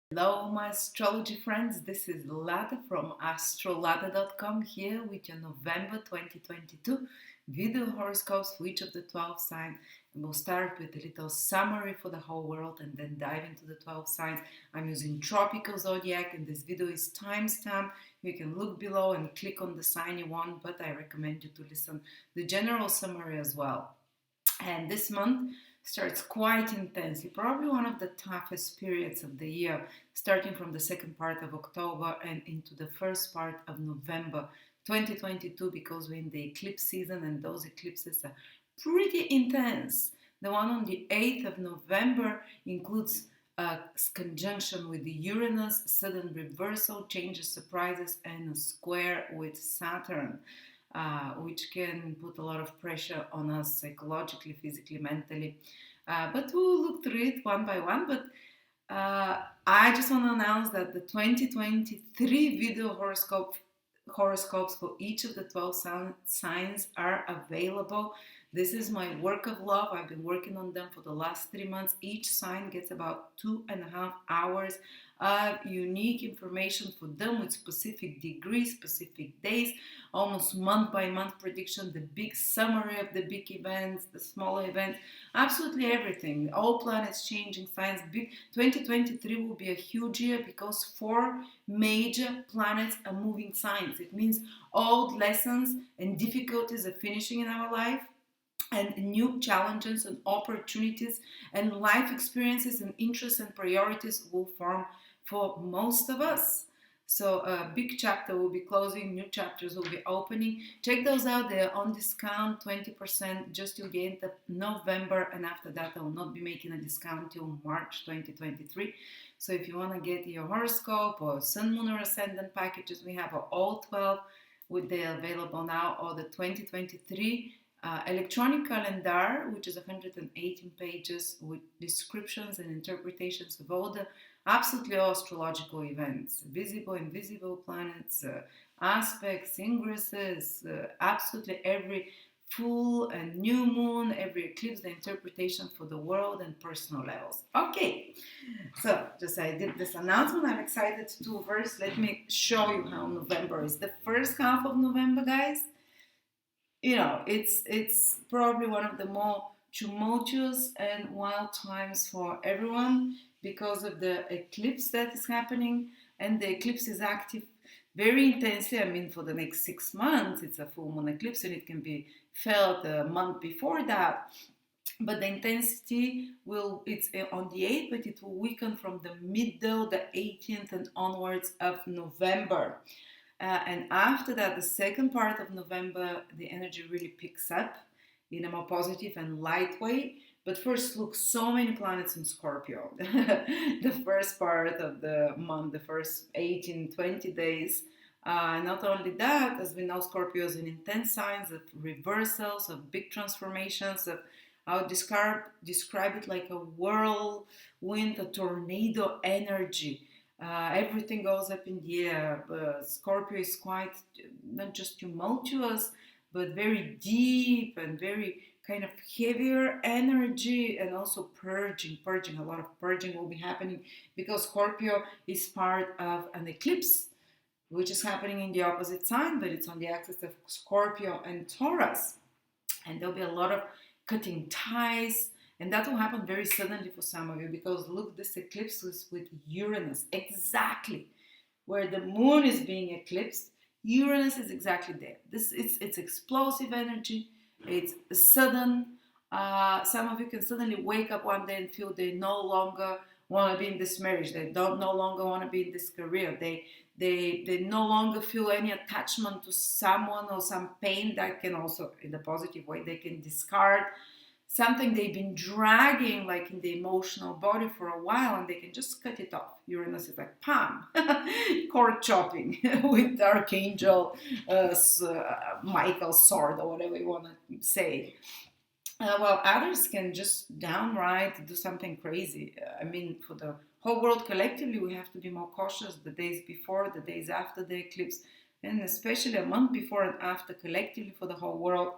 Hello, my astrology friends. This is Lada from astrolada.com here with your November 2022 video horoscopes for each of the 12 signs. And we'll start with a little summary for the whole world and then dive into the 12 signs. I'm using tropical zodiac and this video is timestamped. You can look below and click on the sign you want, but I recommend you to listen to the general summary as well. And this month starts quite intensely, probably one of the toughest periods of the year, starting from the second part of October and into the first part of November 2022, because we're in the eclipse season and those eclipses are pretty intense. The one on the 8th of November includes a conjunction with the Uranus, sudden reversal, changes, surprises, and a square with Saturn. Which can put a lot of pressure on us psychologically, physically, mentally. But we'll look through it one by one. But I just want to announce that the 2023 video horoscopes for each of the 12 signs are available. This is my work of love. I've been working on them for the last 3 months. Each sign gets about 2.5 hours of unique information for them with specific degrees, specific days, almost month by month prediction, the big summary of the big events, the smaller events, absolutely everything. All planets changing signs. 2023 will be a huge year because 4 major planets are moving signs. It means old lessons and difficulties are finishing in our life, and new challenges and opportunities and life experiences and interests and priorities will form for most of us. So a big chapter will be closing, new chapters will be opening. Check those out, they're on discount, 20% just till the end of November, and after that I will not be making a discount till March 2023. So if you want to get your horoscope or Sun, Moon or Ascendant packages, we have all 12, they're available now, or the 2023 electronic calendar, which is 118 pages with descriptions and interpretations of all the absolutely all astrological events, visible, invisible planets, aspects, ingresses, absolutely every full and new moon, every eclipse, the interpretation for the world and personal levels. Okay, so just I did this announcement. I'm excited to do first. Let me show you how November is. The first half of November, guys, it's probably one of the more tumultuous and wild times for everyone because of the eclipse that is happening, and the eclipse is active very intensely. I mean, for the next 6 months, it's a full moon eclipse, and it can be felt a month before that. But the intensity it's on the 8th, but it will weaken from the middle, the 18th and onwards of November. And after that, the second part of November, the energy really picks up in a more positive and light way. But first, look, so many planets in Scorpio. The first part of the month, the first 18, 20 days. Not only that, as we know, Scorpio is an intense signs of reversals, of big transformations, of I'll describe it like a whirlwind, a tornado energy. Everything goes up in the air. Scorpio is quite not just tumultuous, but very deep and very kind of heavier energy, and also purging. A lot of purging will be happening because Scorpio is part of an eclipse, which is happening in the opposite sign, but it's on the axis of Scorpio and Taurus. And there'll be a lot of cutting ties. And that will happen very suddenly for some of you because look, this eclipse was with Uranus, exactly where the moon is being eclipsed. Uranus is exactly there. It's explosive energy. It's sudden. Some of you can suddenly wake up one day and feel they no longer want to be in this marriage. They don't no longer want to be in this career. They no longer feel any attachment to someone or some pain that can also, in the positive way, they can discard something they've been dragging like in the emotional body for a while, and they can just cut it off. Uranus is like palm, cord chopping with Archangel Michael's sword, or whatever you want to say. While others can just downright do something crazy. I mean, for the whole world collectively, we have to be more cautious the days before, the days after the eclipse, and especially a month before and after collectively for the whole world.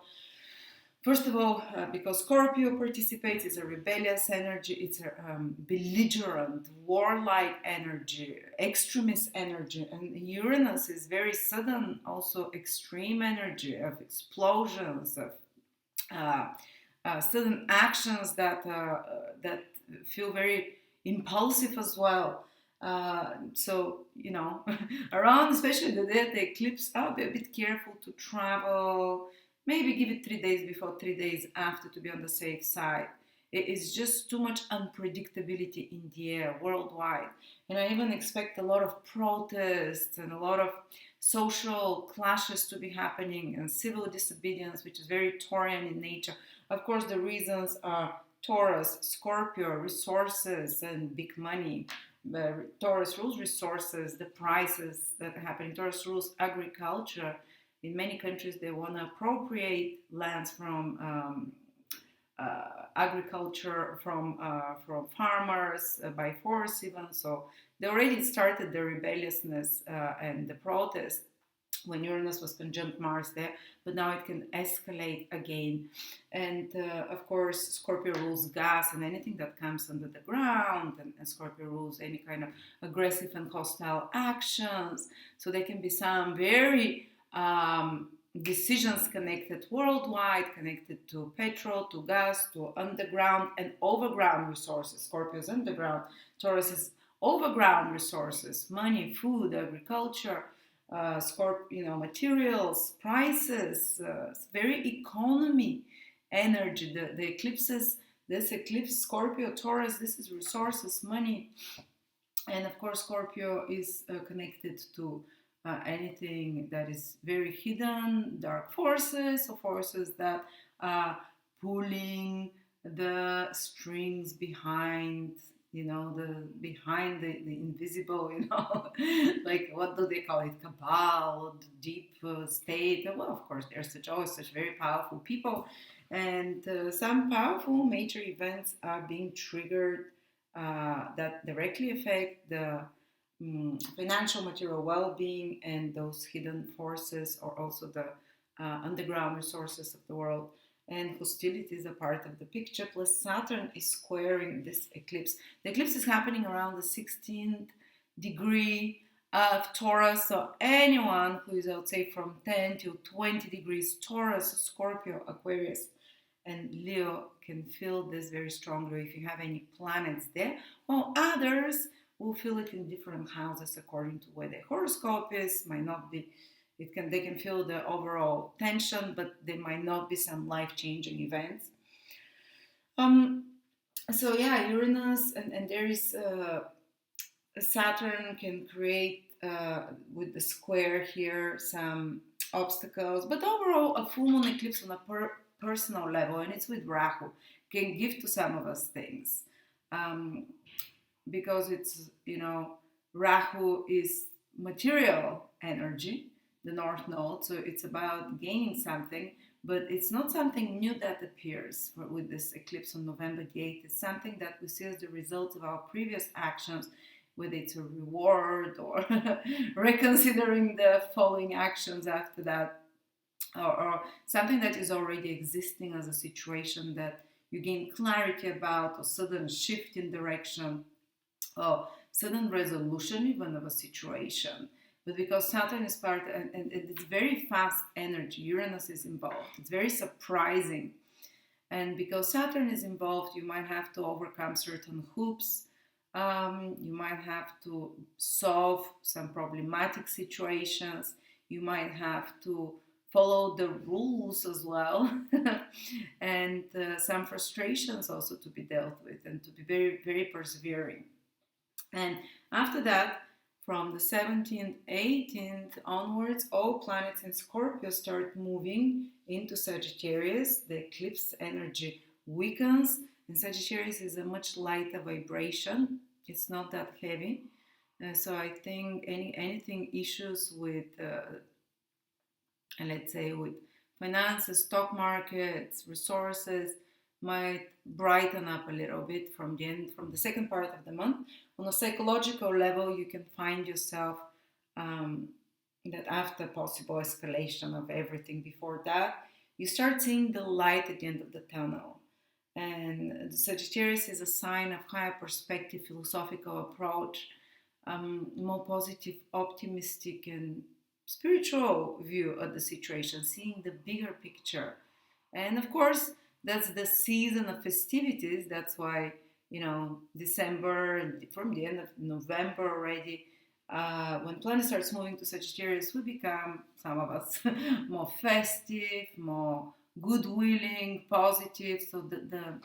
First of all, because Scorpio participates, it's a rebellious energy, it's a belligerent, warlike energy, extremist energy, and Uranus is very sudden, also extreme energy of explosions, of sudden actions that feel very impulsive as well. So around especially the day of the eclipse, I'll be a bit careful to travel. Maybe give it 3 days before, 3 days after to be on the safe side. It is just too much unpredictability in the air worldwide. And I even expect a lot of protests and a lot of social clashes to be happening and civil disobedience, which is very Taurian in nature. Of course, the reasons are Taurus, Scorpio, resources and big money. Taurus rules resources, the prices that are happening. Taurus rules agriculture. In many countries, they want to appropriate lands from agriculture, from farmers by force even. So they already started the rebelliousness and the protest when Uranus was conjunct Mars there, but now it can escalate again. And of course, Scorpio rules gas and anything that comes under the ground, and Scorpio rules any kind of aggressive and hostile actions. So there can be some very decisions connected worldwide, connected to petrol, to gas, to underground and overground resources. Scorpio is underground, Taurus is overground resources, money, food, agriculture, materials, prices, very economy energy. The eclipses, this eclipse, Scorpio, Taurus, this is resources, money, and of course Scorpio is connected to anything that is very hidden, dark forces, or forces that are pulling the strings behind, the invisible, like what do they call it, cabal, deep state. Well, of course, there's always such very powerful people, and some powerful major events are being triggered that directly affect the financial, material well-being, and those hidden forces, or also the underground resources of the world. And hostility is a part of the picture. Plus, Saturn is squaring this eclipse. The eclipse is happening around the 16th degree of Taurus. So anyone who is, I would say, from 10 to 20 degrees Taurus, Scorpio, Aquarius, and Leo can feel this very strongly if you have any planets there. While others will feel it in different houses according to where their horoscope is. Might not be. They can feel the overall tension, but there might not be some life-changing events. So yeah, Uranus and there is Saturn can create with the square here some obstacles, but overall a full moon eclipse on a personal level, and it's with Rahu, can give to some of us things. Because it's, Rahu is material energy, the North Node, so it's about gaining something, but it's not something new that appears with this eclipse on November the 8th. It's something that we see as the result of our previous actions, whether it's a reward or reconsidering the following actions after that, or something that is already existing as a situation that you gain clarity about, or sudden shift in direction, or sudden resolution even of a situation. But because Saturn is part, and it's very fast energy, Uranus is involved, it's very surprising. And because Saturn is involved, you might have to overcome certain hoops. You might have to solve some problematic situations. You might have to follow the rules as well. And some frustrations also to be dealt with, and to be very, very persevering. And after that, from the 17th, 18th onwards, all planets in Scorpio start moving into Sagittarius. The eclipse energy weakens, and Sagittarius is a much lighter vibration. It's not that heavy. So I think anything issues with, let's say, with finances, stock markets, resources, might brighten up a little bit from the second part of the month. On a psychological level, you can find yourself that after possible escalation of everything before that, you start seeing the light at the end of the tunnel. And the Sagittarius is a sign of higher perspective, philosophical approach, more positive, optimistic, and spiritual view of the situation, seeing the bigger picture. And of course, that's the season of festivities. That's why, December, from the end of November already, when planet starts moving to Sagittarius, we become, some of us, more festive, more good-willing, positive. So the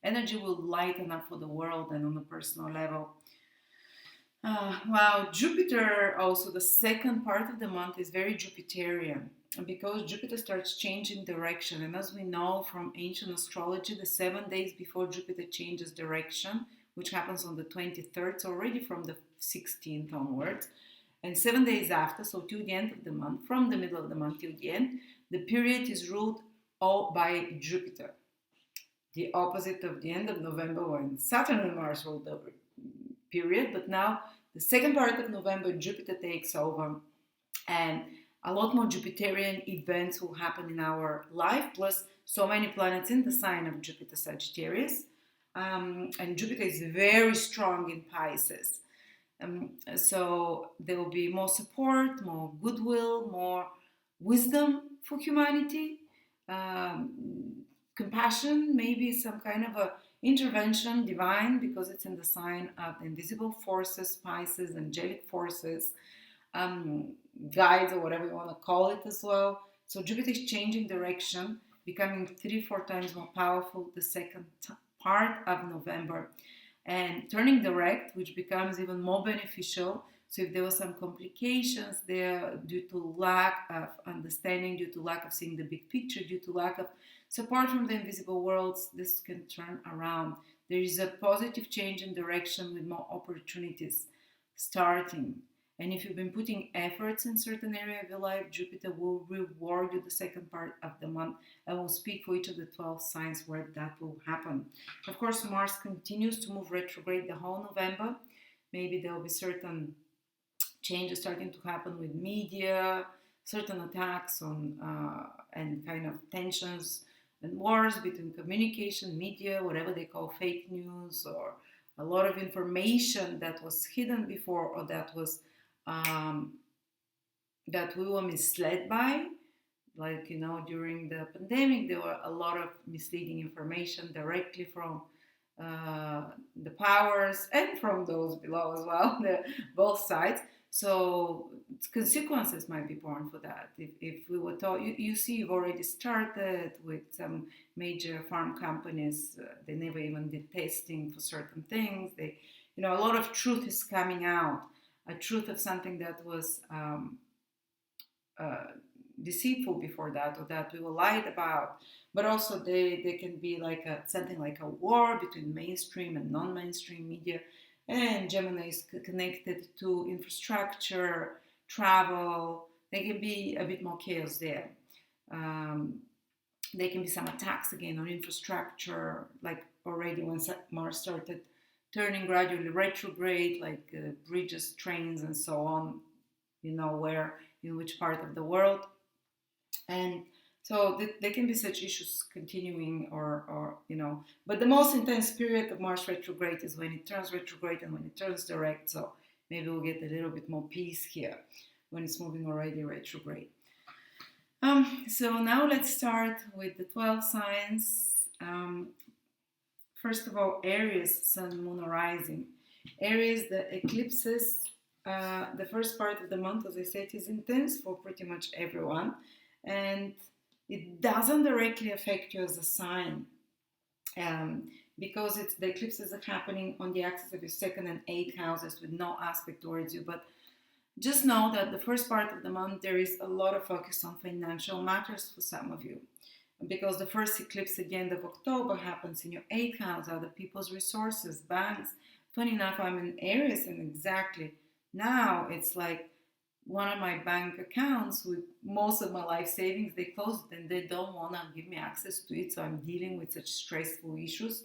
energy will lighten up for the world and on a personal level. Wow, Jupiter, also the second part of the month, is very Jupiterian because Jupiter starts changing direction. And as we know from ancient astrology, the 7 days before Jupiter changes direction, which happens on the 23rd, so already from the 16th onwards, and 7 days after, so till the end of the month, from the middle of the month till the end, the period is ruled all by Jupiter. The opposite of the end of November when Saturn and Mars ruled the period, but now the second part of November, Jupiter takes over, and a lot more Jupiterian events will happen in our life, plus so many planets in the sign of Jupiter Sagittarius. And Jupiter is very strong in Pisces. So there will be more support, more goodwill, more wisdom for humanity, compassion, maybe some kind of a intervention, divine, because it's in the sign of invisible forces, Pisces, angelic forces, guides, or whatever you want to call it as well. So Jupiter is changing direction, becoming 3-4 times more powerful the second part of November, and turning direct, which becomes even more beneficial. So if there were some complications there due to lack of understanding, due to lack of seeing the big picture, due to lack of support from the invisible worlds, this can turn around. There is a positive change in direction with more opportunities starting. And if you've been putting efforts in certain area of your life, Jupiter will reward you the second part of the month and will speak for each of the 12 signs where that will happen. Of course, Mars continues to move retrograde the whole November. Maybe there will be certain changes starting to happen with media, certain attacks on and kind of tensions and wars between communication, media, whatever they call fake news, or a lot of information that was hidden before, or that was that we were misled by. Like, during the pandemic, there were a lot of misleading information directly from the powers and from those below as well, both sides. So consequences might be born for that. If we were told, you see, you've already started with some major farm companies. They never even did testing for certain things. A lot of truth is coming out. A truth of something that was deceitful before that, or that we were lied about. But also they can be like something like a war between mainstream and non-mainstream media. And Gemini is connected to infrastructure, travel. There can be a bit more chaos there. There can be some attacks again on infrastructure, like already when Mars started turning gradually retrograde, like bridges, trains, and so on, where, in which part of the world. And so there can be such issues continuing, or but the most intense period of Mars retrograde is when it turns retrograde and when it turns direct. So maybe we'll get a little bit more peace here when it's moving already retrograde. So now let's start with the 12 signs. First of all, Aries, Sun, Moon, Rising. Aries, the eclipses, the first part of the month, as I said, is intense for pretty much everyone. And it doesn't directly affect you as a sign because the eclipses are happening on the axis of your second and eighth houses with no aspect towards you. But just know that the first part of the month, there is a lot of focus on financial matters for some of you. Because the first eclipse at the end of October happens in your 8th house, other people's resources, banks. Funny enough, I'm in Aries, and exactly now it's like one of my bank accounts with most of my life savings, they closed it and they don't want to give me access to it. So I'm dealing with such stressful issues.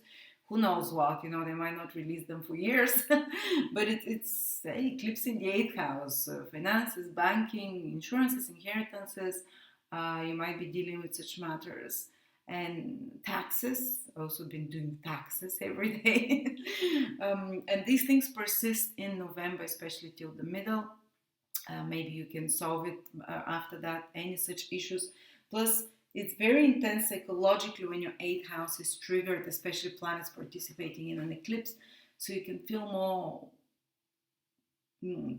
Who knows what, they might not release them for years. But it's an eclipse in the 8th house, finances, banking, insurances, inheritances. You might be dealing with such matters. And taxes, also been doing taxes every day. And these things persist in November, especially till the middle. Maybe you can solve it after that, any such issues. Plus, it's very intense psychologically when your 8th house is triggered, especially planets participating in an eclipse. So you can feel more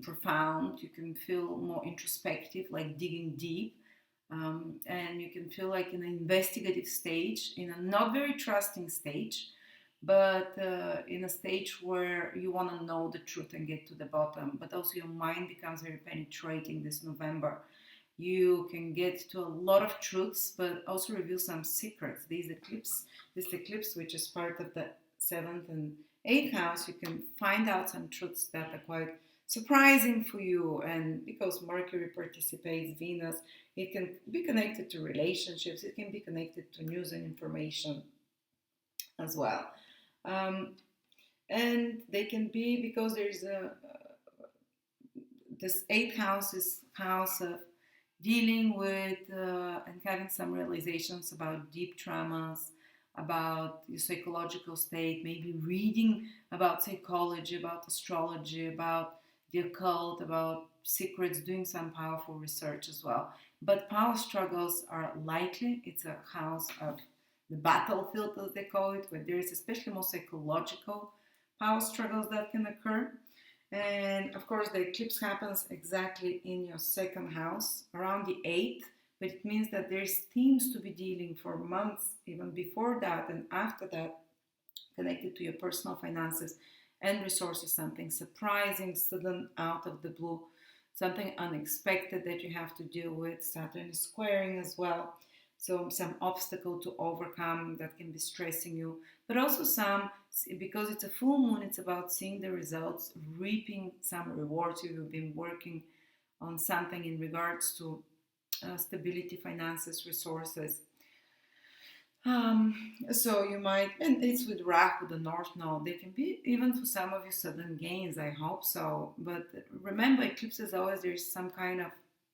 profound, you can feel more introspective, like digging deep. And you can feel like in an investigative stage, in a not very trusting stage, but in a stage where you want to know the truth and get to the bottom. But also your mind becomes very penetrating this November. You can get to a lot of truths, but also reveal some secrets. This eclipse, which is part of the 7th and 8th house, you can find out some truths that are quite surprising for you. And because Mercury participates, Venus, it can be connected to relationships, it can be connected to news and information as well. And they can be because there's this 8th house is house of dealing with and having some realizations about deep traumas, about your psychological state, maybe reading about psychology, about astrology, about the occult, about secrets, doing some powerful research as well. But power struggles are likely. It's a house of the battlefield, as they call it, where there is especially more psychological power struggles that can occur. And of course, the eclipse happens exactly in your 2nd house, around the 8th, but it means that there's themes to be dealing for months, even before that and after that, connected to your personal finances and resources, something surprising, sudden, out of the blue, something unexpected that you have to deal with. Saturn is squaring as well. So some obstacle to overcome that can be stressing you, but also some, because it's a full moon, it's about seeing the results, reaping some rewards. You've been working on something in regards to stability, finances, resources. So you might, and it's with Rahu, the North Node. They can be even for some of you sudden gains. I hope so. But remember, eclipses always there's some kind of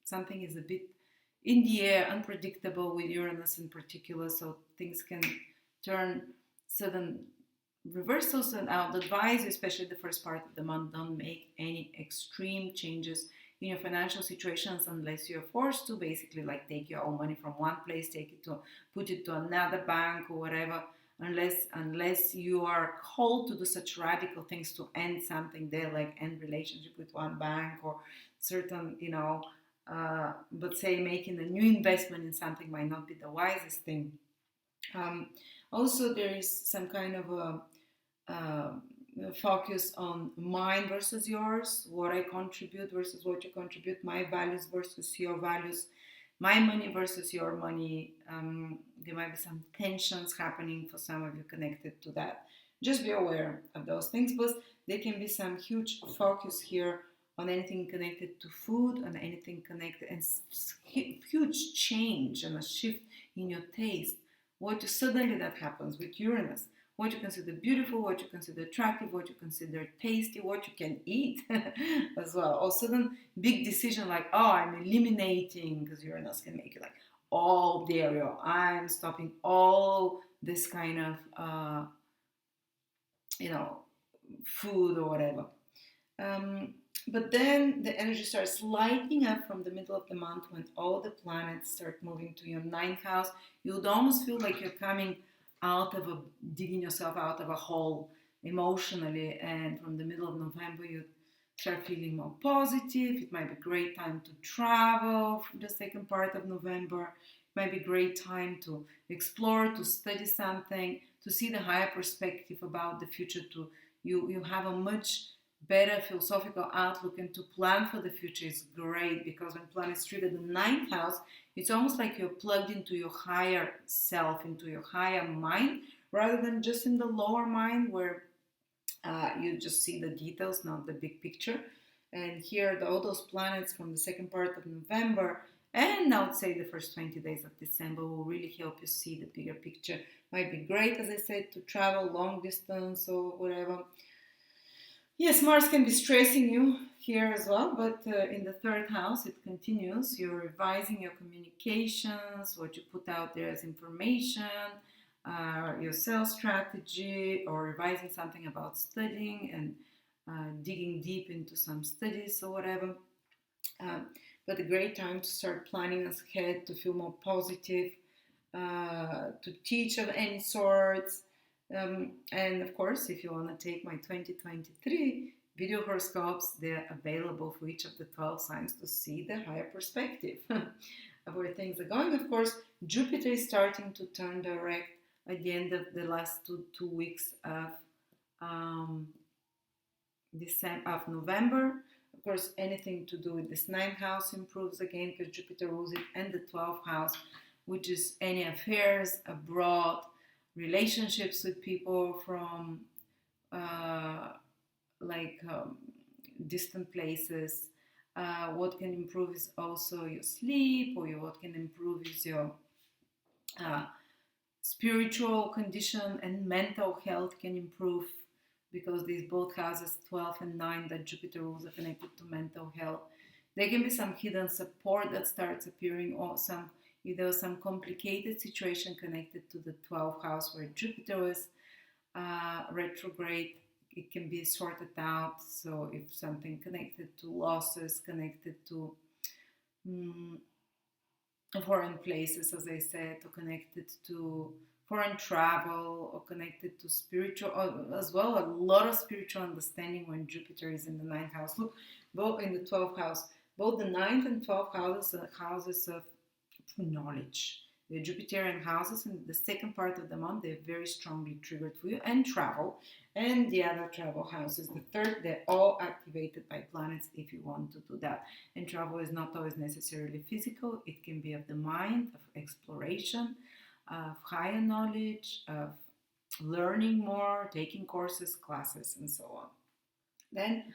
something is a bit in the air, unpredictable with Uranus in particular. So things can turn sudden reversals, and I would advise you, especially the first part of the month, don't make any extreme changes in your financial situations unless you're forced to, basically like take your own money from one place, put it to another bank or whatever, unless you are called to do such radical things to end something there, like end relationship with one bank or certain, but say making a new investment in something might not be the wisest thing. Also, there is some kind of a focus on mine versus yours, what I contribute versus what you contribute, my values versus your values, my money versus your money. There might be some tensions happening for some of you connected to that. Just be aware of those things. Plus, there can be some huge focus here on anything connected to food, on anything connected, and huge change and a shift in your taste. What suddenly that happens with Uranus. What you consider beautiful, what you consider attractive, what you consider tasty, what you can eat as well. Or sudden big decision like, oh, I'm eliminating, because Uranus can make you like all dairy, or I'm stopping all this kind of, food or whatever. But then the energy starts lighting up from the middle of the month when all the planets start moving to your 9th house. You would almost feel like you're coming digging yourself out of a hole emotionally, and from the middle of November you start feeling more positive. It might be a great time to travel from the second part of November. It might be a great time to explore, to study something, to see the higher perspective about the future. You have a much better philosophical outlook, and to plan for the future is great, because when planets trigger the 9th house, it's almost like you're plugged into your higher self, into your higher mind, rather than just in the lower mind where you just see the details, not the big picture. And here, all those planets from the second part of November, and I would say the first 20 days of December, will really help you see the bigger picture. Might be great, as I said, to travel long distance or whatever. Yes, Mars can be stressing you here as well, but in the third house it continues. You're revising your communications, what you put out there as information, your sales strategy, or revising something about studying and digging deep into some studies or whatever. Um, but a great time to start planning ahead, to feel more positive, to teach of any sorts. And of course, if you want to take my 2023 video horoscopes, they're available for each of the 12 signs to see the higher perspective of where things are going. Of course, Jupiter is starting to turn direct at the end of the last two weeks of um, November. Of course, anything to do with this ninth house improves again because Jupiter rules it, and the 12th house, which is any affairs abroad, relationships with people from like distant places. What can improve is also your sleep, or what can improve is your uh, spiritual condition, and mental health can improve because these both houses 12 and 9 that Jupiter rules are connected to mental health. There can be some hidden support that starts appearing, or some either some complicated situation connected to the 12th house where Jupiter is retrograde. It can be sorted out. So if something connected to losses, connected to foreign places, as I said, or connected to foreign travel, or connected to spiritual, or as well a lot of spiritual understanding when Jupiter is in the ninth house. Look, both in the 12th house, both the ninth and 12th houses are houses of knowledge. The Jupiterian houses in the second part of the month, they're very strongly triggered for you, and travel. And the other travel houses, the third, they're all activated by planets if you want to do that. And travel is not always necessarily physical, it can be of the mind, of exploration, of higher knowledge, of learning more, taking courses, classes, and so on. Then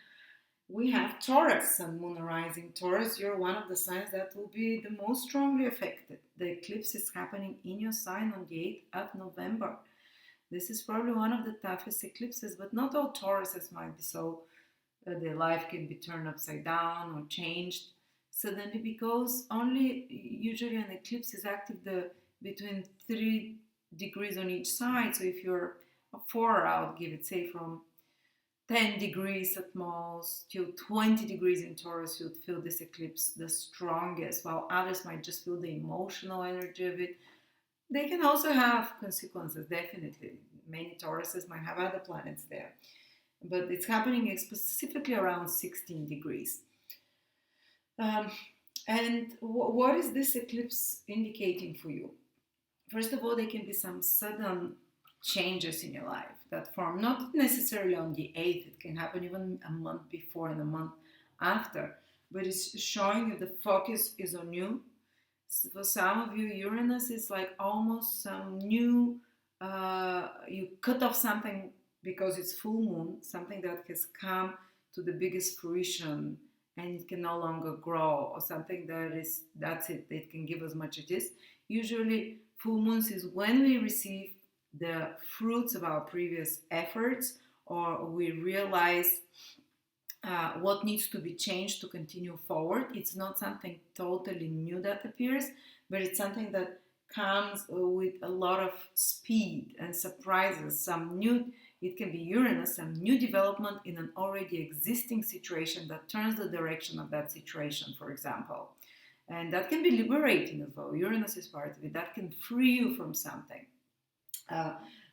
we have Taurus, Sun, Moon, Rising. Taurus, you're one of the signs that will be the most strongly affected. The eclipse is happening in your sign on the 8th of November. This is probably one of the toughest eclipses, but not all Tauruses might be so. Their life can be turned upside down or changed suddenly, because only usually an eclipse is active between 3 degrees on each side. So if you're 4 out, give it, say, from 10 degrees at most till 20 degrees in Taurus, you'd feel this eclipse the strongest, while others might just feel the emotional energy of it. They can also have consequences, definitely. Many Tauruses might have other planets there. But it's happening specifically around 16 degrees. And what is this eclipse indicating for you? First of all, there can be some sudden changes in your life that form, not necessarily on the 8th, it can happen even a month before and a month after, but it's showing you the focus is on you. So for some of you, Uranus is like almost some new, you cut off something because it's full moon, something that has come to the biggest fruition and it can no longer grow, or something that's it, it can give as much as it is. Usually full moons is when we receive the fruits of our previous efforts, or we realize what needs to be changed to continue forward. It's not something totally new that appears, but it's something that comes with a lot of speed and surprises. Some new, it can be Uranus, some new development in an already existing situation that turns the direction of that situation, for example. And that can be liberating as well. Uranus is part of it. That can free you from something.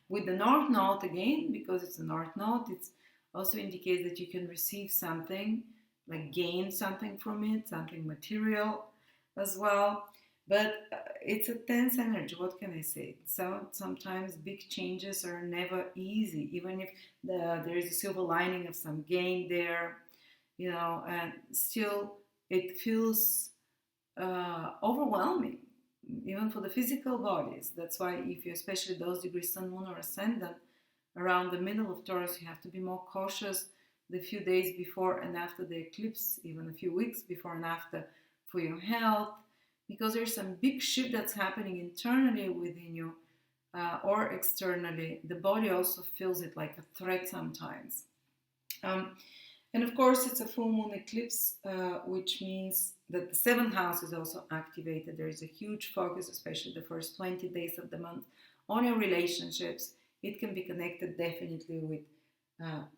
With the North Node, again, because it's a North Node, it also indicates that you can receive something, like gain something from it, something material as well. But it's a tense energy, what can I say? So sometimes big changes are never easy, even if there is a silver lining of some gain there, and still it feels overwhelming, even for the physical bodies. That's why if you, especially those degrees Sun, Moon, or Ascendant, around the middle of Taurus, you have to be more cautious the few days before and after the eclipse, even a few weeks before and after, for your health, because there's some big shift that's happening internally within you or externally. The body also feels it like a threat sometimes. Um, and of course, it's a full moon eclipse, which means that the seventh house is also activated. There is a huge focus, especially the first 20 days of the month, on your relationships. It can be connected definitely with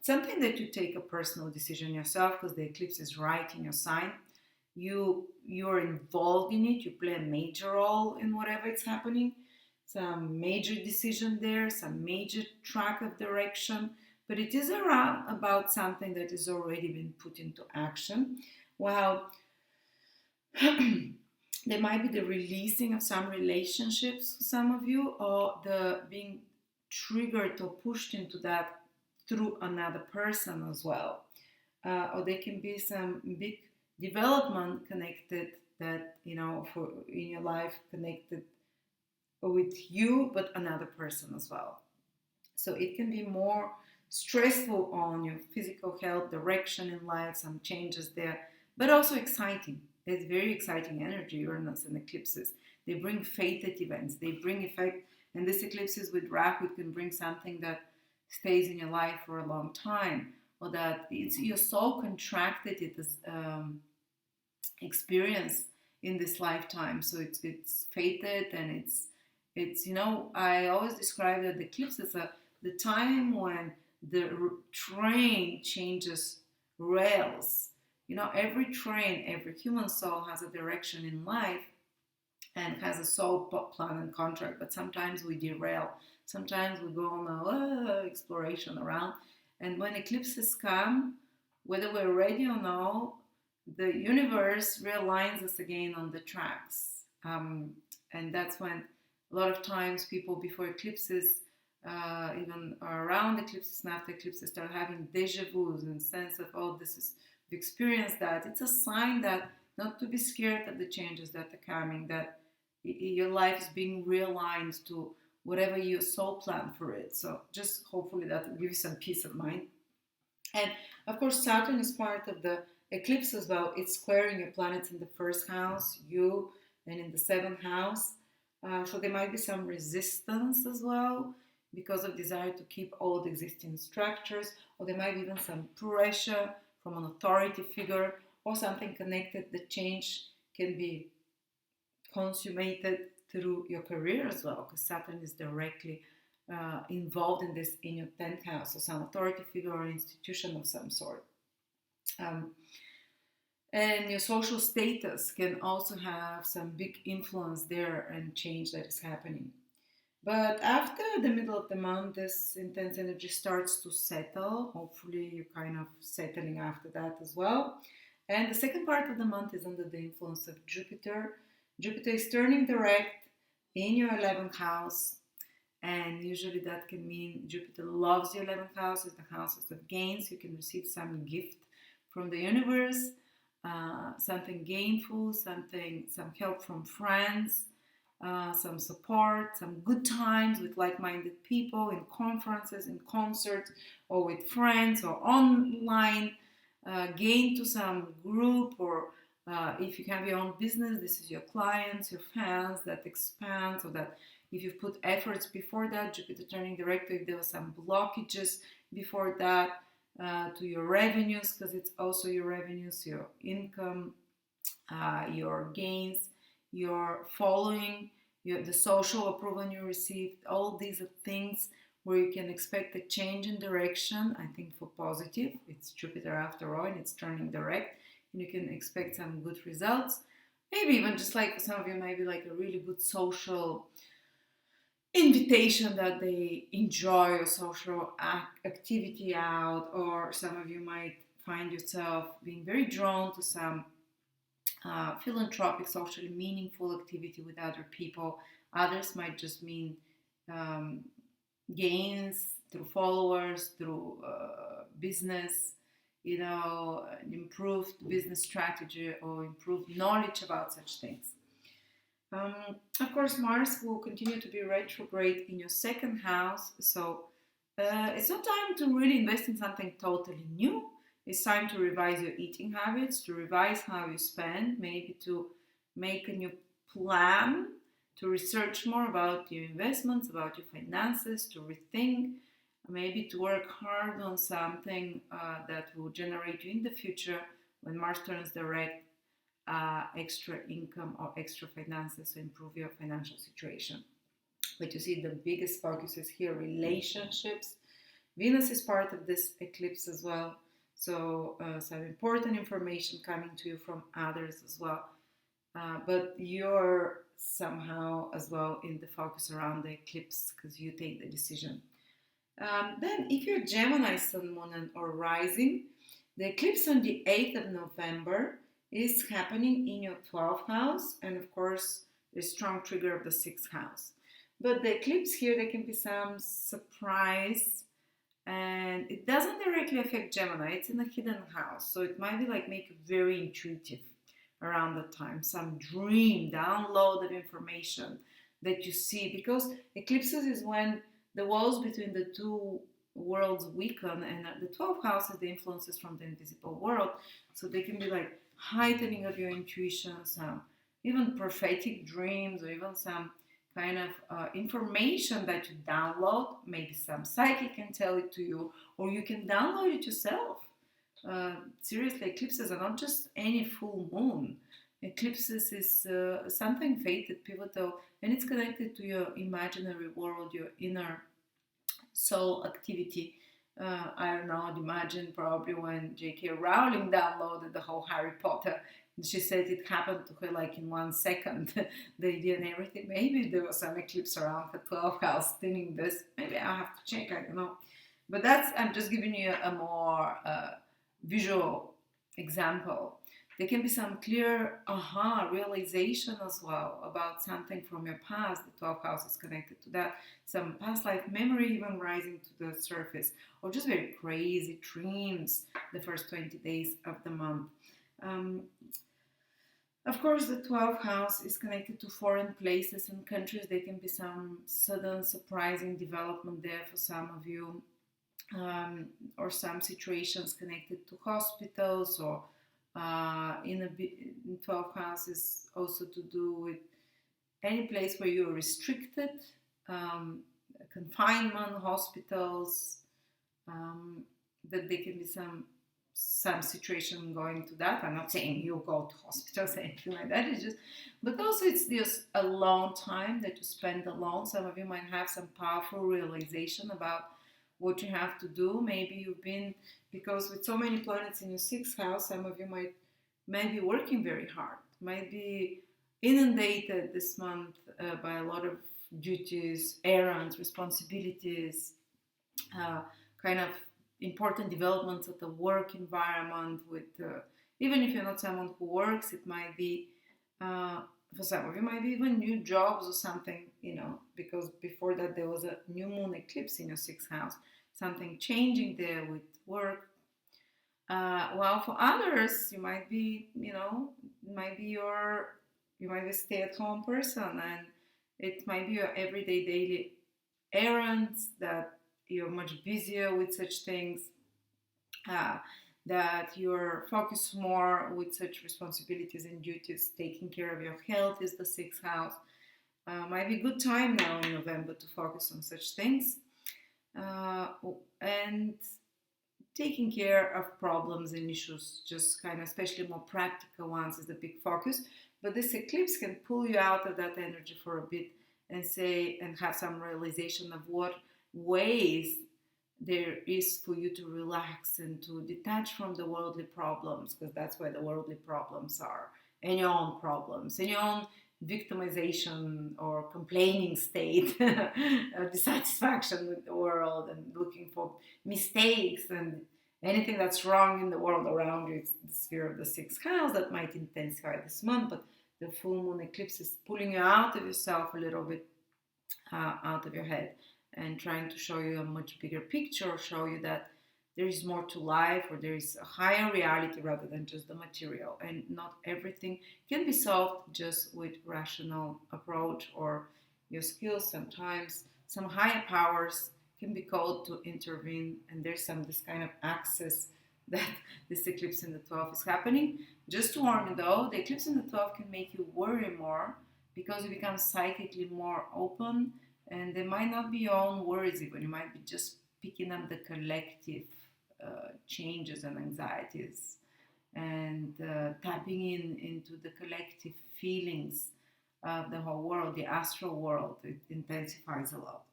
something that you take a personal decision yourself, because the eclipse is right in your sign. You're involved in it. You play a major role in whatever it's happening. Some major decision there, some major track of direction, but it is around about something that has already been put into action. While there might be the releasing of some relationships for some of you, or the being triggered or pushed into that through another person as well. Or there can be some big development connected that, for in your life, connected with you, but another person as well. So it can be more stressful on your physical health, direction in life, some changes there, but also exciting. It's very exciting energy, Uranus and eclipses. They bring fated events, they bring effect, and this eclipses with Rahu, it can bring something that stays in your life for a long time, or that you're so contracted it is experience in this lifetime. So it's fated, and it's I always describe that the eclipse is the time when the train changes rails. Every train, every human soul has a direction in life and has a soul plan and contract, but sometimes we derail. Sometimes we go on a exploration around, and when eclipses come, whether we're ready or not, the universe realigns us again on the tracks. And that's when a lot of times people before eclipses, even around eclipses and after eclipses, start having deja vus and sense of, oh, we've experienced that. It's a sign that not to be scared of the changes that are coming, that your life is being realigned to whatever your soul planned for it. So just hopefully that will give you some peace of mind. And of course, Saturn is part of the eclipse as well. It's squaring your planets in the first house, you, and in the seventh house. So there might be some resistance as well because of desire to keep old existing structures, or there might be even some pressure from an authority figure or something connected. The change can be consummated through your career as well, because Saturn is directly involved in this in your 10th house, so some authority figure or institution of some sort. And your social status can also have some big influence there and change that is happening. But after the middle of the month, this intense energy starts to settle. Hopefully you're kind of settling after that as well. And the second part of the month is under the influence of Jupiter. Jupiter is turning direct in your 11th house. And usually that can mean Jupiter loves your 11th house, it's the house of gains. You can receive some gift from the universe, something gainful, some help from friends, some support, some good times with like-minded people in conferences, in concerts, or with friends, or online, gain to some group, or if you have your own business, this is your clients, your fans, that expands, or that if you've put efforts before that, Jupiter turning direct, if there were some blockages before that, to your revenues, because it's also your revenues, your income, your gains, your following, the social approval you received. All these are things where you can expect a change in direction, I think for positive. It's Jupiter after all, and it's turning direct, and you can expect some good results. Maybe even just like some of you, maybe like a really good social invitation that they enjoy a social activity out, or some of you might find yourself being very drawn to some philanthropic, socially meaningful activity with other people. Others might just mean gains through followers, through business, an improved business strategy or improved knowledge about such things. Of course, Mars will continue to be retrograde in your second house, so it's not time to really invest in something totally new. It's time to revise your eating habits, to revise how you spend, maybe to make a new plan, to research more about your investments, about your finances, to rethink maybe to work hard on something that will generate you in the future when Mars turns direct extra income or extra finances to improve your financial situation. But you see, the biggest focus is here relationships. Venus is part of this eclipse as well. So some important information coming to you from others as well. But you're somehow as well in the focus around the eclipse because you take the decision. Then if you're Gemini, Sun, Moon, or Rising, the eclipse on the 8th of November is happening in your 12th house, and of course, the strong trigger of the 6th house. But the eclipse here, there can be some surprise, and it doesn't directly affect Gemini. It's in a hidden house, so it might be like make you very intuitive around that time. Some dream, download of information that you see, because eclipses is when the walls between the two worlds weaken, and the 12th house is the influences from the invisible world, so they can be like heightening of your intuition, some even prophetic dreams, or even some kind of information that you download. Maybe some psychic can tell it to you, or you can download it yourself. Seriously, eclipses are not just any full moon. Eclipses is something fated, pivotal, and it's connected to your imaginary world, your inner soul activity. I don't know, I'd imagine probably when J.K. Rowling downloaded the whole Harry Potter, she said it happened to her like in 1 second, the idea and everything. Maybe there was some eclipse around her 12th house thinning this. Maybe I'll have to check, I don't know. But that's, I'm just giving you a more visual example. There can be some clear realization as well about something from your past. The 12th house is connected to that. Some past life memory even rising to the surface, or just very crazy dreams the first 20 days of the month. Of course, the 12th house is connected to foreign places and countries. There can be some sudden surprising development there for some of you, or some situations connected to hospitals, or in 12th house is also to do with any place where you're restricted, confinement, hospitals, that there can be some situation going to that. I'm not saying you go to hospitals or anything like that. It's just, but also it's just a long time that you spend alone. Some of you might have some powerful realization about what you have to do. Maybe you've been, because with so many planets in your 6th house, some of you might be working very hard, might be inundated this month by a lot of duties, errands, responsibilities, kind of important developments at the work environment. With even if you're not someone who works, it might be for some of you might be even new jobs or something, because before that there was a new moon eclipse in your 6th house, something changing there with work. While for others, you might be, you might be a stay-at-home person, and it might be your everyday daily errands that you're much busier with such things, that you're focused more with such responsibilities and duties. Taking care of your health is the 6th house. Might be a good time now in November to focus on such things. And taking care of problems and issues, just kind of, especially more practical ones, is the big focus. But this eclipse can pull you out of that energy for a bit and have some realization of what ways there is for you to relax and to detach from the worldly problems, because that's where the worldly problems are, and your own problems, and your own victimization or complaining state, dissatisfaction with the world, and looking for mistakes and anything that's wrong in the world around you. It's the sphere of the 6th house that might intensify this month, but the full moon eclipse is pulling you out of yourself a little bit, out of your head, and trying to show you a much bigger picture, show you that there is more to life, or there is a higher reality rather than just the material, and not everything can be solved just with rational approach or your skills. Sometimes some higher powers can be called to intervene, and there's this kind of access that this eclipse in the 12th is happening. Just to warn you though, the eclipse in the 12th can make you worry more, because you become psychically more open, and there might not be your own worries even. You might be just picking up the collective changes and anxieties, and tapping into the collective feelings of the whole world, the astral world. It intensifies a lot.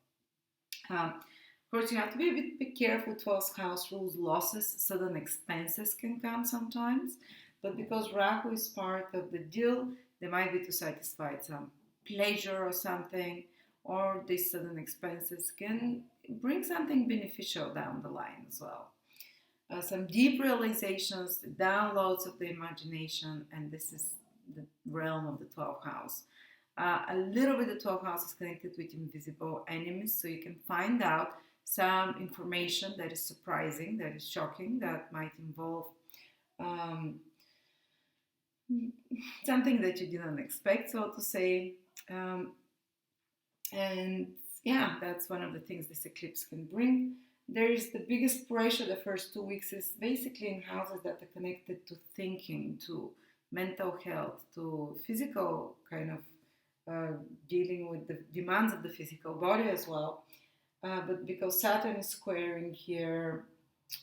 Of course, you have to be a bit careful. 12th house rules losses, sudden expenses can come sometimes, but because Rahu is part of the deal, they might be to satisfy some pleasure or something, or these sudden expenses can bring something beneficial down the line as well. Some deep realizations, downloads of the imagination, and this is the realm of the 12th house. A little bit the 12th house is connected with invisible enemies, so you can find out some information that is surprising, that is shocking, that might involve something that you didn't expect, so to say. And yeah, that's one of the things this eclipse can bring. There is the biggest pressure the first 2 weeks is basically in houses that are connected to thinking, to mental health, to physical kind of dealing with the demands of the physical body as well. But because Saturn is squaring here,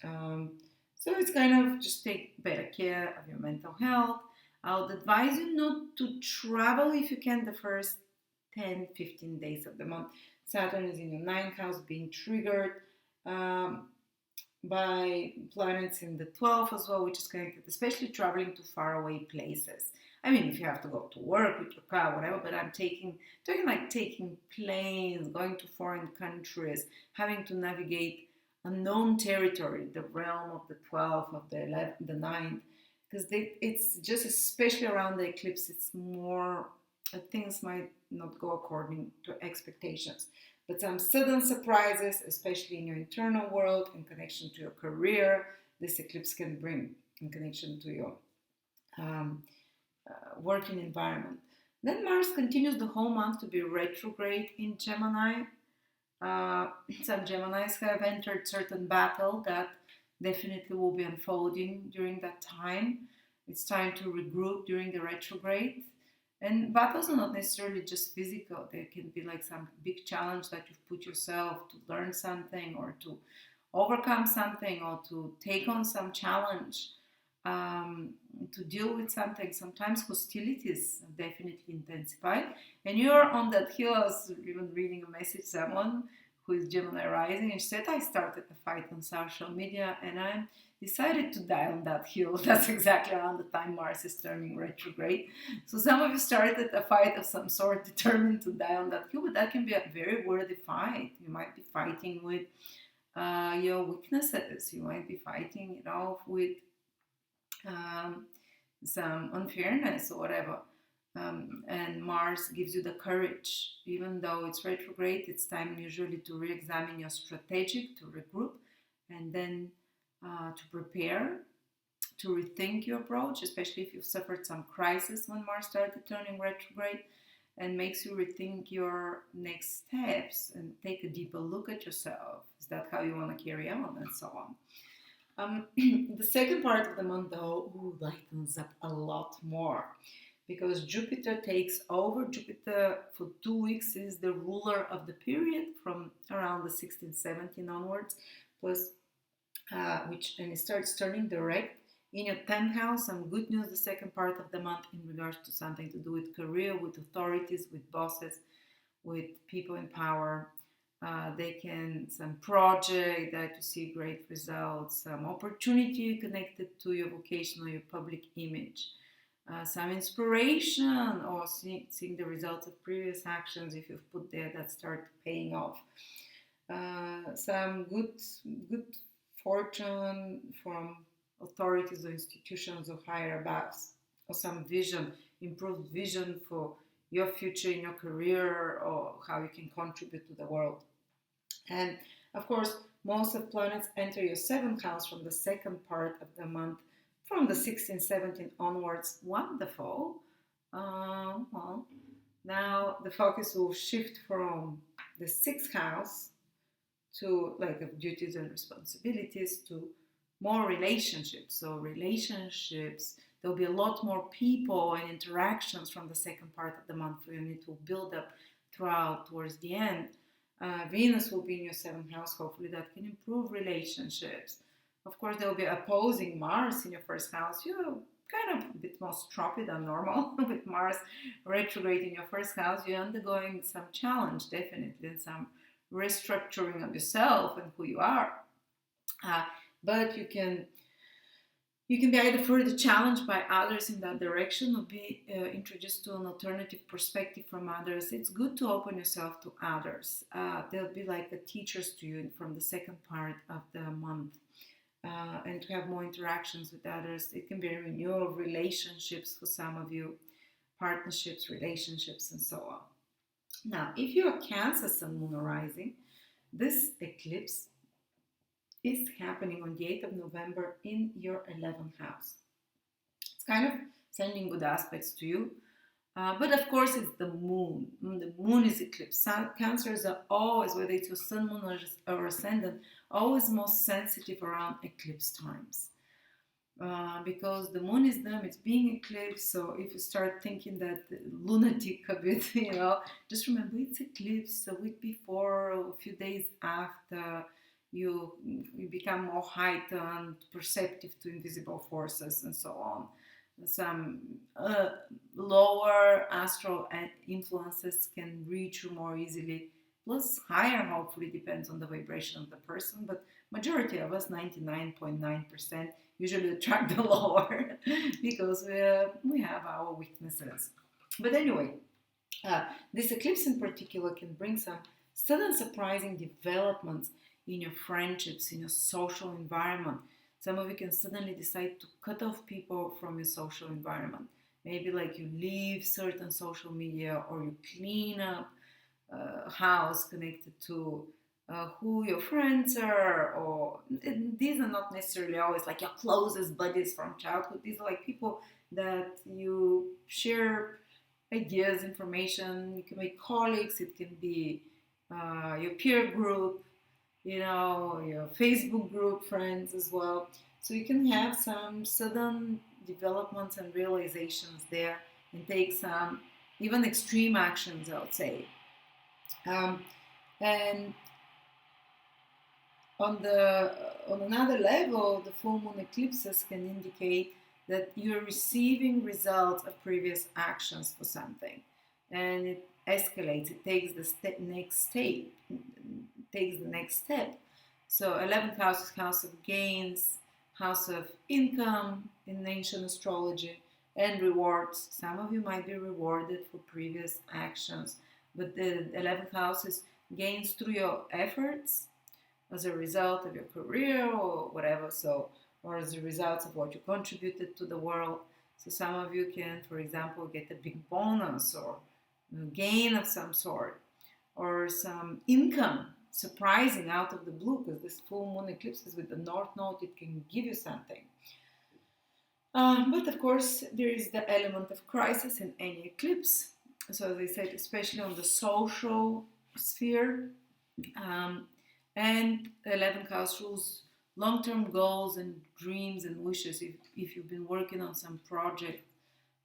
so it's kind of just take better care of your mental health. I would advise you not to travel if you can the first 10-15 days of the month. Saturn is in your 9th house being triggered by planets in the 12th as well, which is connected, especially traveling to faraway places. I mean, if you have to go to work with your car, whatever, but I'm talking like taking planes, going to foreign countries, having to navigate unknown territory, the realm of the 12th, of the 11th, the 9th, because it's just, especially around the eclipse, it's more, things might not go according to expectations. But some sudden surprises, especially in your internal world, in connection to your career, this eclipse can bring in connection to your working environment. Then Mars continues the whole month to be retrograde in Gemini. Some Geminis have entered certain battle that definitely will be unfolding during that time. It's time to regroup during the retrograde. And battles are not necessarily just physical. There can be like some big challenge that you've put yourself to learn something, or to overcome something, or to take on some challenge, to deal with something. Sometimes hostilities definitely intensify. And you're on that hill. I was even reading a message, someone who is Gemini rising, and she said, I started a fight on social media and I decided to die on that hill. That's exactly around the time Mars is turning retrograde. So some of you started a fight of some sort, determined to die on that hill, but that can be a very worthy fight. You might be fighting with your weaknesses. You might be fighting, with some unfairness or whatever. And Mars gives you the courage. Even though it's retrograde, it's time usually to re-examine your strategic, to regroup, and then to prepare, to rethink your approach, especially if you've suffered some crisis when Mars started turning retrograde, and makes you rethink your next steps and take a deeper look at yourself. Is that how you want to carry on, and so on. The second part of the month, though, lightens up a lot more, because Jupiter takes over. Jupiter for 2 weeks is the ruler of the period from around the 16th, 17th onwards, plus and it starts turning direct in your 10th house. Some good news the second part of the month in regards to something to do with career, with authorities, with bosses, with people in power. Some project that you see great results, some opportunity connected to your vocation or your public image, some inspiration, or seeing the results of previous actions if you've put there that start paying off. Some good fortune from authorities or institutions of higher abouts, or some vision, improved vision for your future in your career, or how you can contribute to the world. And of course, most of planets enter your 7th house from the second part of the month, from the 16th, 17th onwards. Wonderful. Well, now the focus will shift from the 6th house to of duties and responsibilities to more relationships. So relationships, there'll be a lot more people and interactions from the second part of the month for you need to build up throughout towards the end. Venus will be in your 7th house. Hopefully that can improve relationships. Of course, there will be opposing Mars in your 1st house. You're kind of a bit more stroppy than normal with Mars retrograde in your 1st house. You're undergoing some challenge, definitely, and some restructuring of yourself and who you are. But you can be either further challenged by others in that direction or be introduced to an alternative perspective from others. It's good to open yourself to others. They'll be like the teachers to you from the 2nd part of the month. And to have more interactions with others. It can be a renewal of relationships for some of you, partnerships, relationships, and so on. Now, if you are Cancer Sun, Moon, or Rising, this eclipse is happening on the 8th of November in your 11th house. It's kind of sending good aspects to you. But of course, it's the moon. The moon is eclipse. Cancers are always, whether it's your sun, moon, or ascendant, always most sensitive around eclipse times. Because the moon is them, it's being eclipsed. So if you start thinking that lunatic a bit, just remember it's eclipse a week before, or a few days after. You become more heightened, perceptive to invisible forces, and so on. Some lower astral influences can reach you more easily, plus higher, hopefully, depends on the vibration of the person, but majority of us, 99.9%, usually attract the lower because we have our weaknesses. But anyway, this eclipse in particular can bring some sudden surprising developments in your friendships, in your social environment. Some of you can suddenly decide to cut off people from your social environment. Maybe like you leave certain social media, or you clean up a house connected to who your friends are. Or these are not necessarily always like your closest buddies from childhood. These are like people that you share ideas, information. You can be colleagues. It can be your peer group, your Facebook group friends as well. So you can have some sudden developments and realizations there and take some even extreme actions, I would say. And on another level, the full moon eclipses can indicate that you're receiving results of previous actions for something, and it escalates. It takes the next step. So 11th house is house of gains, house of income in ancient astrology, and rewards. Some of you might be rewarded for previous actions, but the 11th house is gains through your efforts as a result of your career or whatever, or as a result of what you contributed to the world. So some of you can, for example, get a big bonus or gain of some sort, or some income surprising out of the blue, because this full moon eclipse is with the North Node. It can give you something. But of course, there is the element of crisis in any eclipse. So as I said, especially on the social sphere, and the 11th house rules long-term goals and dreams and wishes. If you've been working on some project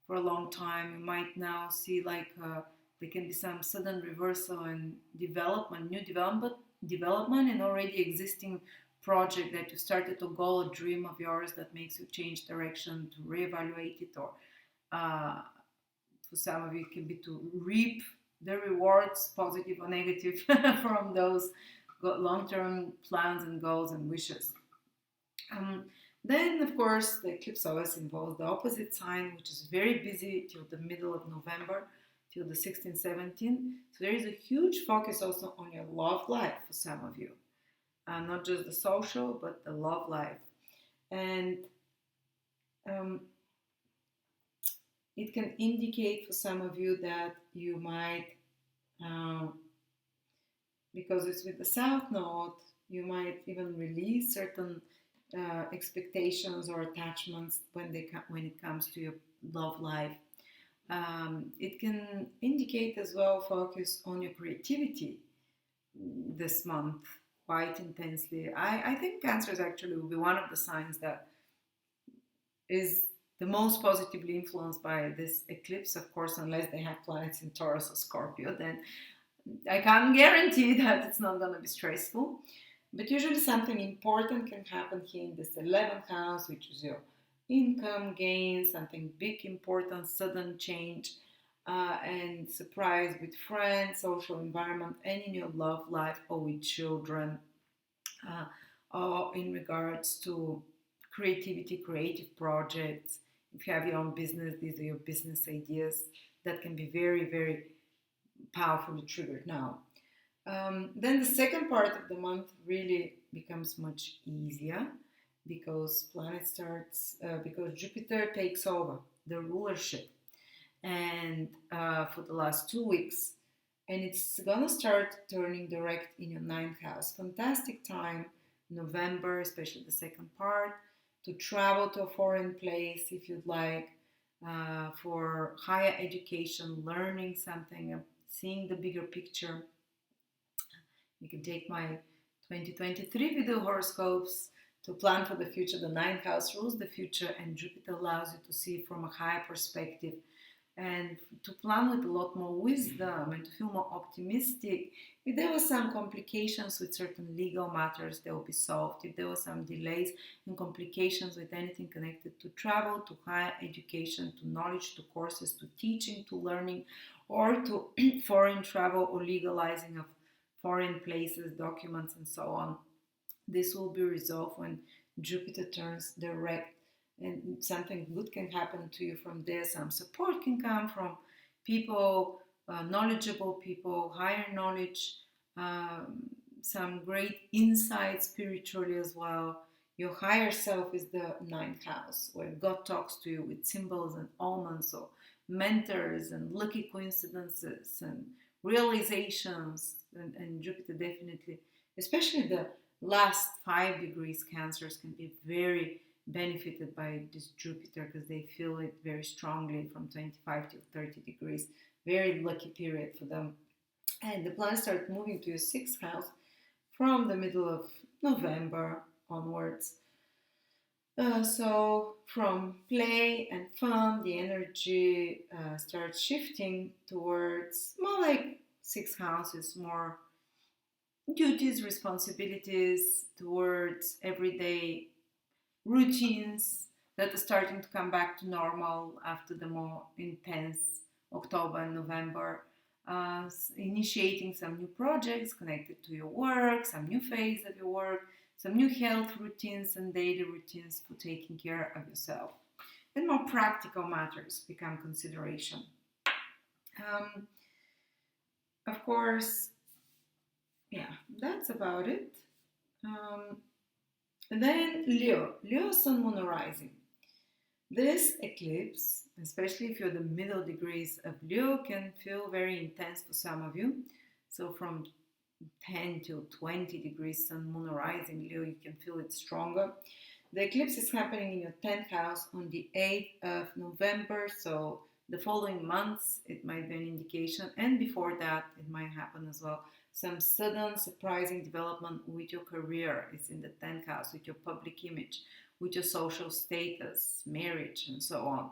for a long time, you might now see like there can be some sudden reversal and new development in already existing project that you started, a goal, a dream of yours that makes you change direction, to reevaluate it, or for some of you it can be to reap the rewards, positive or negative, from those long-term plans and goals and wishes. Then, of course, the eclipse always involves the opposite sign, which is very busy till the middle of November, till the 16th, 17th. So there is a huge focus also on your love life for some of you. Not just the social, but the love life. And it can indicate for some of you that you might, because it's with the South Node, you might even release certain expectations or attachments when it comes to your love life. It can indicate as well focus on your creativity this month quite intensely. I think Cancers actually will be one of the signs that is the most positively influenced by this eclipse, of course, unless they have planets in Taurus or Scorpio, then I can't guarantee that it's not going to be stressful, but usually something important can happen here in this 11th house, which is your income gain, something big, important, sudden change, and surprise with friends, social environment, and in your love life or with children, uh, or in regards to creativity, creative projects. If you have your own business, these are your business ideas that can be very, very powerfully triggered now. Then the second part of the month really becomes much easier because because Jupiter takes over the rulership, and for the last 2 weeks, and it's gonna start turning direct in your ninth house. Fantastic time, November, especially the second part, to travel to a foreign place if you'd like, for higher education, learning something, seeing the bigger picture. You can take my 2023 video horoscopes to plan for the future. The ninth house rules the future, and Jupiter allows you to see from a higher perspective and to plan with a lot more wisdom and to feel more optimistic. If there were some complications with certain legal matters, they will be solved. If there were some delays and complications with anything connected to travel, to higher education, to knowledge, to courses, to teaching, to learning, or to foreign travel or legalizing of foreign places, documents, and so on, this will be resolved when Jupiter turns direct, and something good can happen to you from there. Some support can come from people, knowledgeable people, higher knowledge, some great insight spiritually as well. Your higher self is the ninth house, where God talks to you with symbols and omens, or mentors and lucky coincidences and realizations. And Jupiter definitely, especially the last 5 degrees cancers, can be very benefited by this Jupiter because they feel it very strongly from 25 to 30 degrees. Very lucky period for them. And the planets start moving to your sixth house from the middle of November onwards. So from play and fun, the energy starts shifting towards more like sixth houses, more duties, responsibilities, towards everyday routines that are starting to come back to normal after the more intense October and November. Initiating some new projects connected to your work, some new phase of your work, some new health routines and daily routines for taking care of yourself. And more practical matters become consideration. Of course, yeah, that's about it. And then Leo, Sun, Moon, Rising. This eclipse, especially if you're the middle degrees of Leo, can feel very intense for some of you. So from 10 to 20 degrees Sun, Moon, Rising Leo, you can feel it stronger. The eclipse is happening in your 10th house on the 8th of November, so the following months it might be an indication, and before that it might happen as well. Some sudden surprising development with your career is in the 10th house, with your public image, with your social status, marriage, and so on.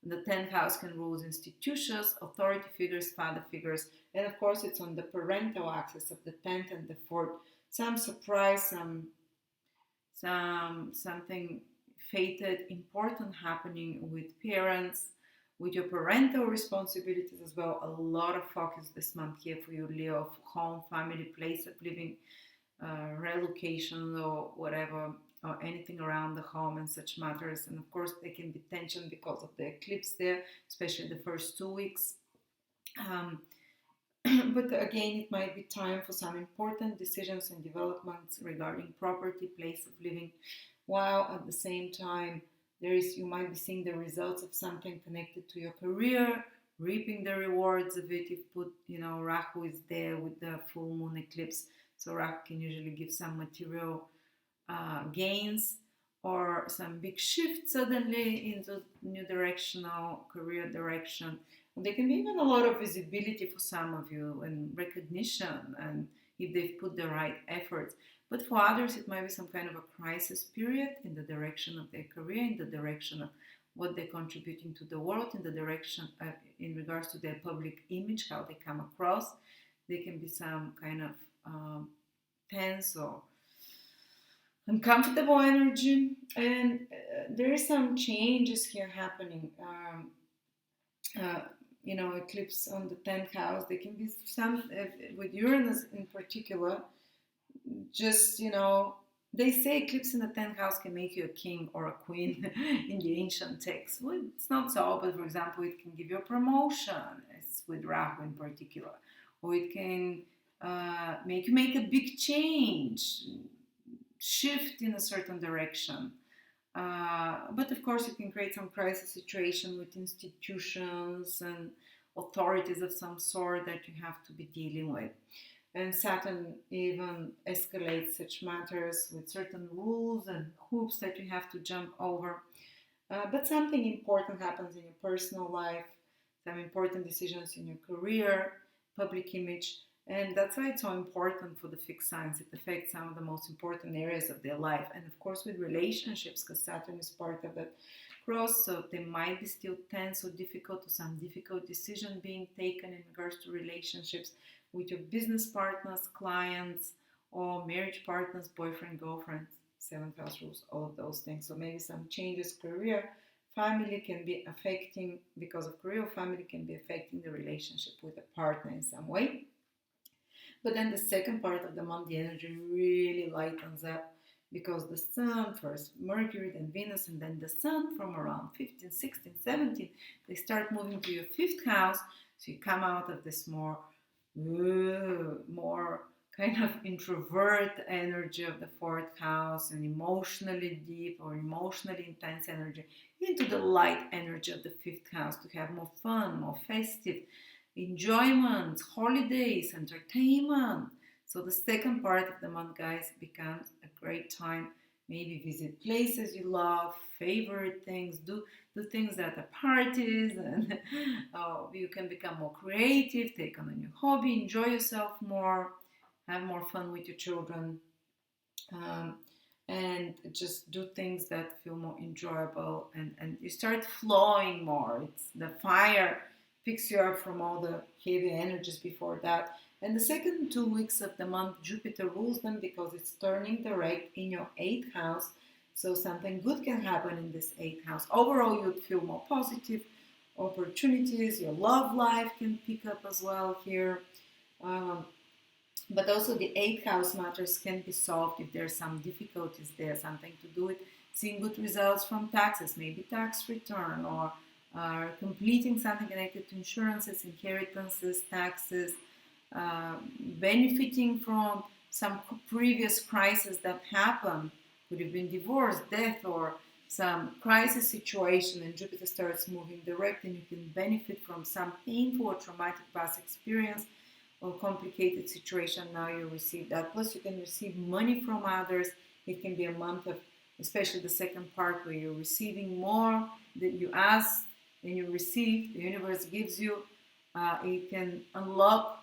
The 10th house can rule institutions, authority figures, father figures, and of course it's on the parental axis of the 10th and the 4th. Some surprise, something fated, important happening with parents, with your parental responsibilities as well. A lot of focus this month here for you, Leo, of home, family, place of living, relocation or whatever, or anything around the home and such matters. And of course there can be tension because of the eclipse there, especially the first 2 weeks. But again, it might be time for some important decisions and developments regarding property, place of living, while at the same time you might be seeing the results of something connected to your career, reaping the rewards of it. If Rahu is there with the full moon eclipse, so Rahu can usually give some material gains or some big shift suddenly into new directional career direction. And there can be even a lot of visibility for some of you and recognition, and if they've put the right efforts. But for others, it might be some kind of a crisis period in the direction of their career, in the direction of what they're contributing to the world, in the direction in regards to their public image, how they come across. There can be some kind of tense or uncomfortable energy, and there is some changes here happening. Eclipse on the 10th house. There can be some, with Uranus in particular, just, they say eclipse in the 10th house can make you a king or a queen in the ancient texts. Well, it's not so, but for example, it can give you a promotion, it's with Rahu in particular, or it can make you make a big change, shift in a certain direction. But of course, it can create some crisis situation with institutions and authorities of some sort that you have to be dealing with. And Saturn even escalates such matters with certain rules and hoops that you have to jump over. But something important happens in your personal life, some important decisions in your career, public image, and that's why it's so important for the fixed signs. It affects some of the most important areas of their life. And of course, with relationships, because Saturn is part of that cross, so they might be still tense or difficult, or some difficult decision being taken in regards to relationships with your business partners, clients, or marriage partners, boyfriend, girlfriend, seventh house rules, all of those things. So maybe some changes, career, family can be affecting, because of career, family can be affecting the relationship with a partner in some way. But then the second part of the month, the energy really lightens up, because the sun, first Mercury, then Venus, and then the sun from around 15, 16, 17, they start moving to your fifth house. So you come out of this more kind of introvert energy of the fourth house and emotionally deep or emotionally intense energy into the light energy of the fifth house to have more fun, more festive, enjoyment, holidays, entertainment. So the second part of the month, guys, becomes a great time. Maybe visit places you love, favorite things, do things at the parties, and you can become more creative, take on a new hobby, enjoy yourself more, have more fun with your children, and just do things that feel more enjoyable, and you start flowing more. It's the fire picks you up from all the heavy energies before that. And the second 2 weeks of the month, Jupiter rules them because it's turning direct in your 8th house. So something good can happen in this 8th house. Overall, you'd feel more positive opportunities. Your love life can pick up as well here. But also the 8th house matters can be solved if there's some difficulties there, something to do with seeing good results from taxes, maybe tax return, or completing something connected to insurances, inheritances, taxes, benefiting from some previous crisis that happened. Could have been divorce, death, or some crisis situation, and Jupiter starts moving direct, and you can benefit from some painful or traumatic past experience or complicated situation. Now you receive that. Plus you can receive money from others. It can be a month of, especially the second part, where you're receiving more than you ask and you receive. The universe gives you. It can unlock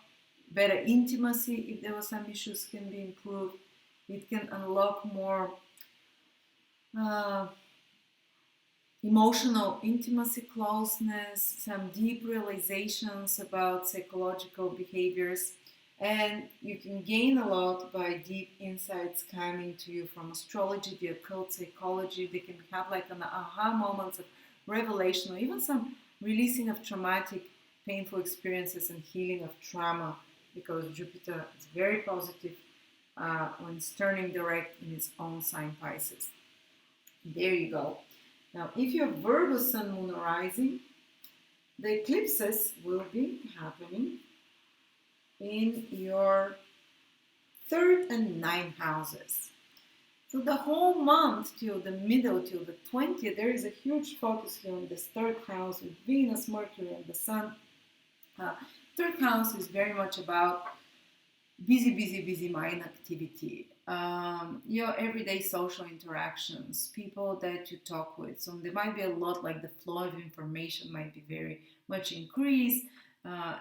better intimacy if there were some issues, can be improved. It can unlock more emotional intimacy, closeness, some deep realizations about psychological behaviors, and you can gain a lot by deep insights coming to you from astrology, the occult, psychology. They can have like an aha moments of revelation, or even some releasing of traumatic, painful experiences and healing of trauma, because Jupiter is very positive when it's turning direct in its own sign, Pisces. There you go. Now, if you're Virgo, Sun, Moon, or Rising, the eclipses will be happening in your 3rd and 9th houses. So the whole month till the middle, till the 20th, there is a huge focus here on this 3rd house with Venus, Mercury, and the Sun. 3rd house is very much about busy mind activity. Your everyday social interactions, people that you talk with. So there might be a lot, like the flow of information might be very much increased.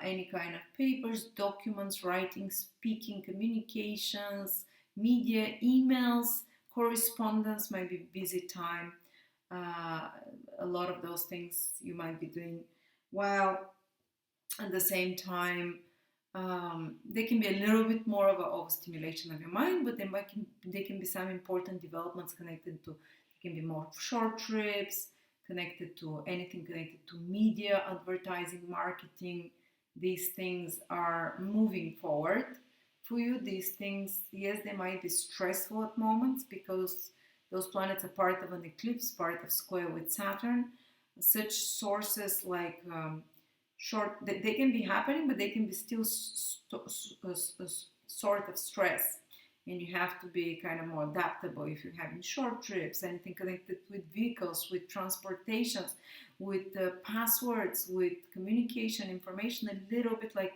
Any kind of papers, documents, writing, speaking, communications, media, emails, correspondence might be busy time. A lot of those things you might be doing, while at the same time They can be a little bit more of a overstimulation of your mind, but they can be some important developments connected to, it can be more short trips, connected to anything connected to media, advertising, marketing. These things are moving forward for you. These things, yes, they might be stressful at moments because those planets are part of an eclipse, part of square with Saturn. Such sources like short, they can be happening, but they can be still sort of stress, and you have to be kind of more adaptable if you're having short trips, anything connected with vehicles, with transportations, with passwords, with communication information, a little bit like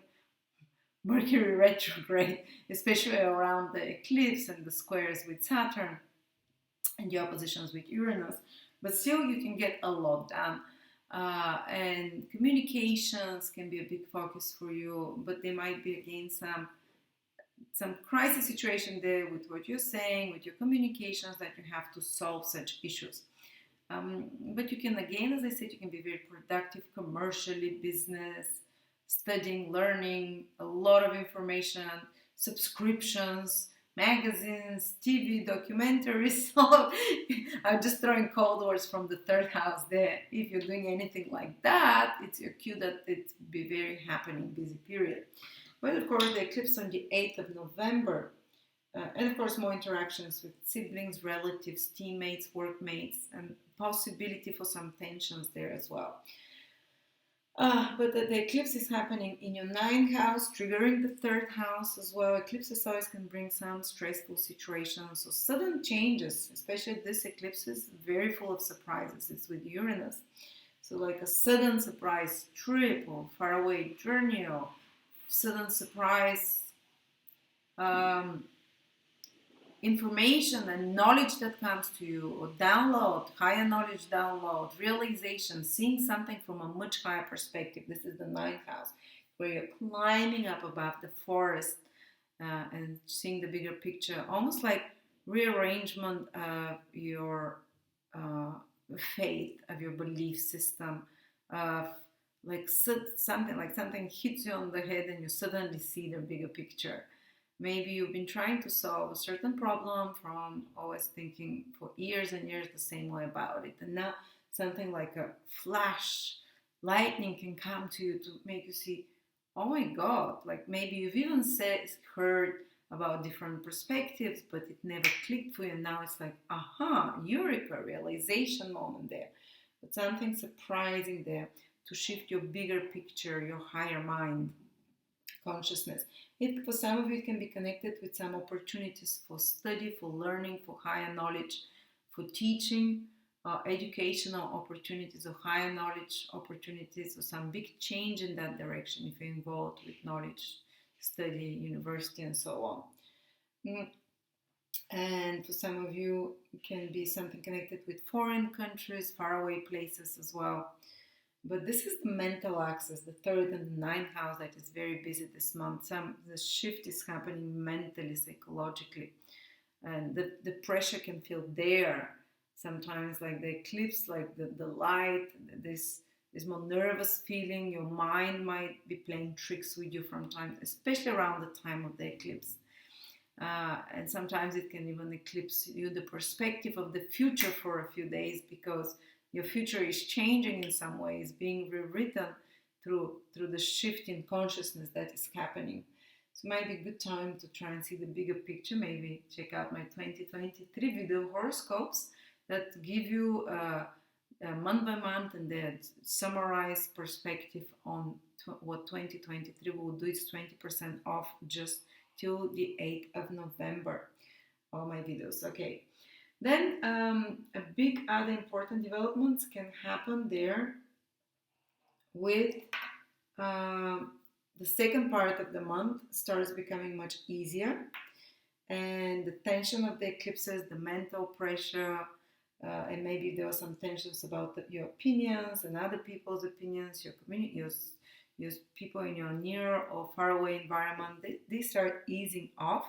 Mercury retrograde, especially around the eclipse and the squares with Saturn and the oppositions with Uranus. But still, you can get a lot done. And communications can be a big focus for you, but there might be again some crisis situation there with what you're saying, with your communications, that you have to solve such issues. But you can, again, as I said, you can be very productive commercially, business, studying, learning, a lot of information, subscriptions, magazines, TV, documentaries. I'm just throwing cold words from the third house there. If you're doing anything like that, it's your cue that it be very happening, busy period. But of course, the eclipse on the 8th of November, and of course, more interactions with siblings, relatives, teammates, workmates, and possibility for some tensions there as well. But the eclipse is happening in your 9th house, triggering the 3rd house as well. Eclipses always can bring some stressful situations. So sudden changes, especially this eclipse, is very full of surprises. It's with Uranus. So like a sudden surprise trip or faraway journey or sudden surprise information and knowledge that comes to you, or download, higher knowledge download, realization, seeing something from a much higher perspective. This is the 9th house, where you're climbing up above the forest and seeing the bigger picture, almost like rearrangement of your faith, of your belief system, like something hits you on the head and you suddenly see the bigger picture. Maybe you've been trying to solve a certain problem from always thinking for years and years the same way about it. And now something like a flash, lightning can come to you to make you see, oh my God, like maybe you've even heard about different perspectives, but it never clicked for you. And now it's like, aha, eureka, realization moment there. But something surprising there to shift your bigger picture, your higher mind consciousness. For some of you, it can be connected with some opportunities for study, for learning, for higher knowledge, for teaching, educational opportunities or higher knowledge opportunities, or some big change in that direction if you're involved with knowledge, study, university, and so on. And for some of you, it can be something connected with foreign countries, faraway places as well. But this is the mental axis, the 3rd and the 9th house, that is very busy this month. The shift is happening mentally, psychologically. And the pressure can feel there. Sometimes like the eclipse, like the light, this more nervous feeling. Your mind might be playing tricks with you from time, especially around the time of the eclipse. And sometimes it can even eclipse you, the perspective of the future for a few days, because your future is changing in some ways, being rewritten through the shift in consciousness that is happening. So it might be a good time to try and see the bigger picture. Maybe check out my 2023 video horoscopes that give you month by month and the summarized perspective on what 2023 will do. It's 20% off just till the 8th of November. All my videos. Okay. Then a big other important developments can happen there with the second part of the month starts becoming much easier, and the tension of the eclipses, the mental pressure, and maybe there are some tensions about your opinions and other people's opinions, your community, your people in your near or far away environment, they start easing off,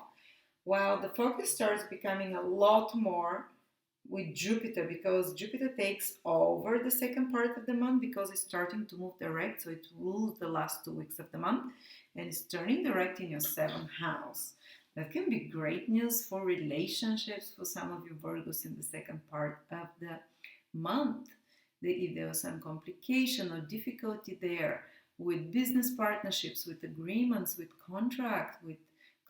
while the focus starts becoming a lot more with Jupiter, because Jupiter takes over the second part of the month because it's starting to move direct, so it rules the last 2 weeks of the month, and it's turning direct in your seventh house. That can be great news for relationships for some of you Virgos in the second part of the month. If there was some complication or difficulty there with business partnerships, with agreements, with contract, with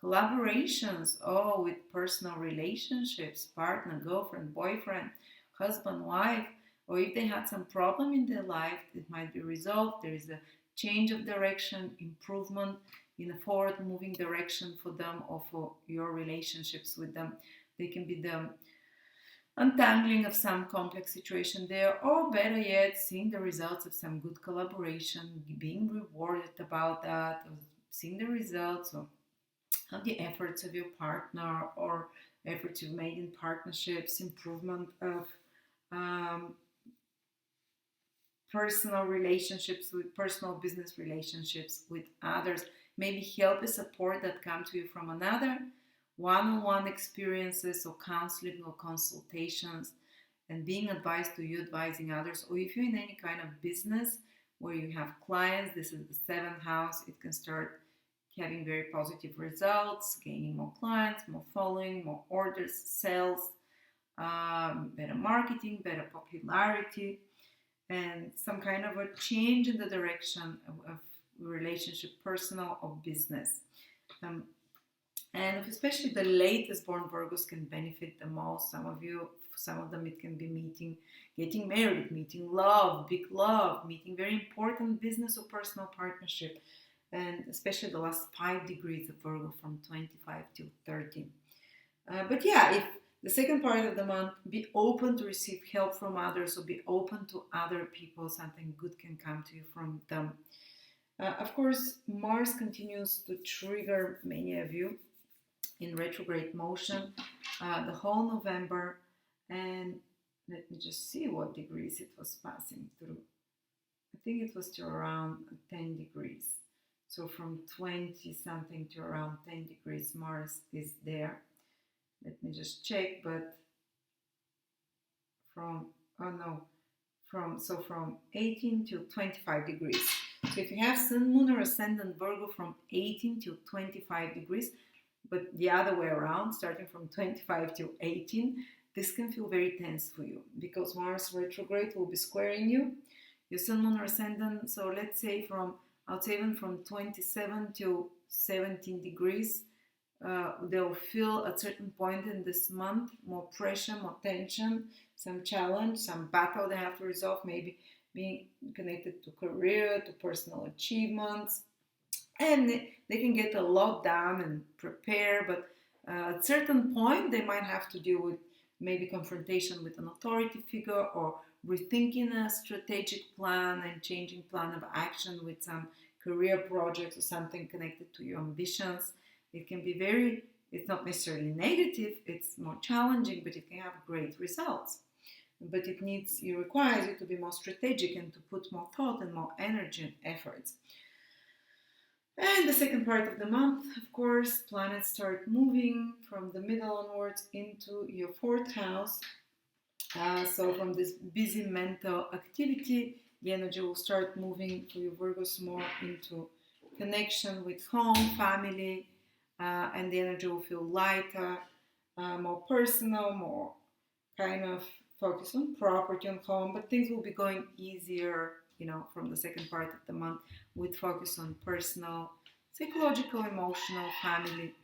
collaborations, or with personal relationships, partner, girlfriend, boyfriend, husband, wife, or if they had some problem in their life, it might be resolved. There is a change of direction, improvement in a forward moving direction for them or for your relationships with them. They can be the untangling of some complex situation there, or better yet, seeing the results of some good collaboration, being rewarded about that, or seeing the results of the efforts of your partner or efforts you've made in partnerships, improvement of personal relationships with personal business relationships with others, maybe help and support that come to you from another, one-on-one experiences or counseling or consultations, and being advised to you advising others. Or if you're in any kind of business where you have clients, this is the seventh house, it can start having very positive results, gaining more clients, more following, more orders, sales, better marketing, better popularity, and some kind of a change in the direction of relationship, personal or business. And especially the latest born Virgos can benefit the most. Some of them it can be getting married, meeting love, big love, meeting very important business or personal partnership. And especially the last 5 degrees of Virgo from 25 to 30. But yeah, if the second part of the month, be open to receive help from others or be open to other people. Something good can come to you from them. Of course, Mars continues to trigger many of you in retrograde motion the whole November. And let me just see what degrees it was passing through. I think it was to around 10 degrees. So from 20 something to around 10 degrees Mars is there. Let me just check, but from 18 to 25 degrees. So if you have Sun, Moon or Ascendant Virgo from 18 to 25 degrees, but the other way around, starting from 25 to 18, this can feel very tense for you because Mars retrograde will be squaring you, your Sun, Moon or Ascendant. So let's say even from 27 to 17 degrees, they'll feel at a certain point in this month more pressure, more tension, some challenge, some battle they have to resolve, maybe being connected to career, to personal achievements. And they can get a lot done and prepare, but at a certain point they might have to deal with maybe confrontation with an authority figure or rethinking a strategic plan and changing plan of action with some career projects or something connected to your ambitions. It can be it's not necessarily negative, it's more challenging, but it can have great results. But it requires you to be more strategic and to put more thought and more energy and efforts. And the second part of the month, of course, planets start moving from the middle onwards into your fourth house. So from this busy mental activity, the energy will start moving for you Virgos more into connection with home, family, and the energy will feel lighter, more personal, more kind of focus on property, on home, but things will be going easier, from the second part of the month with focus on personal, psychological, emotional, family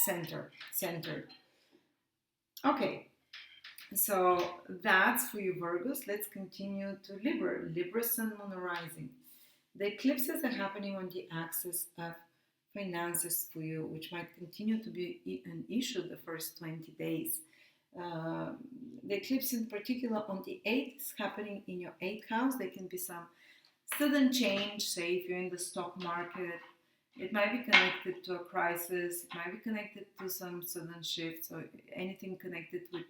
centered. Okay, so that's for you Virgos. Let's continue to Libra Sun, Moon, Rising. The eclipses are happening on the axis of finances for you, which might continue to be an issue the first 20 days. The eclipse in particular on the 8th is happening in your 8th house. There can be some sudden change, say if you're in the stock market. It might be connected to a crisis, it might be connected to some sudden shifts, or anything connected with,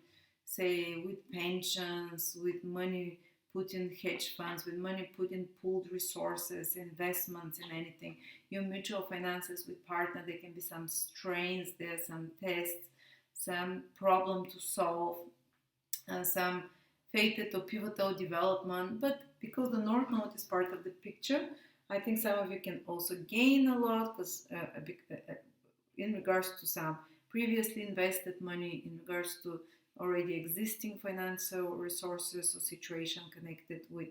say, with pensions, with money put in hedge funds, with money put in pooled resources, investments in anything. Your mutual finances with partner, there can be some strains there, some tests, some problem to solve, some fated or pivotal development. But because the North Node is part of the picture, I think some of you can also gain a lot, because in regards to some previously invested money, in regards to already existing financial resources or situation connected with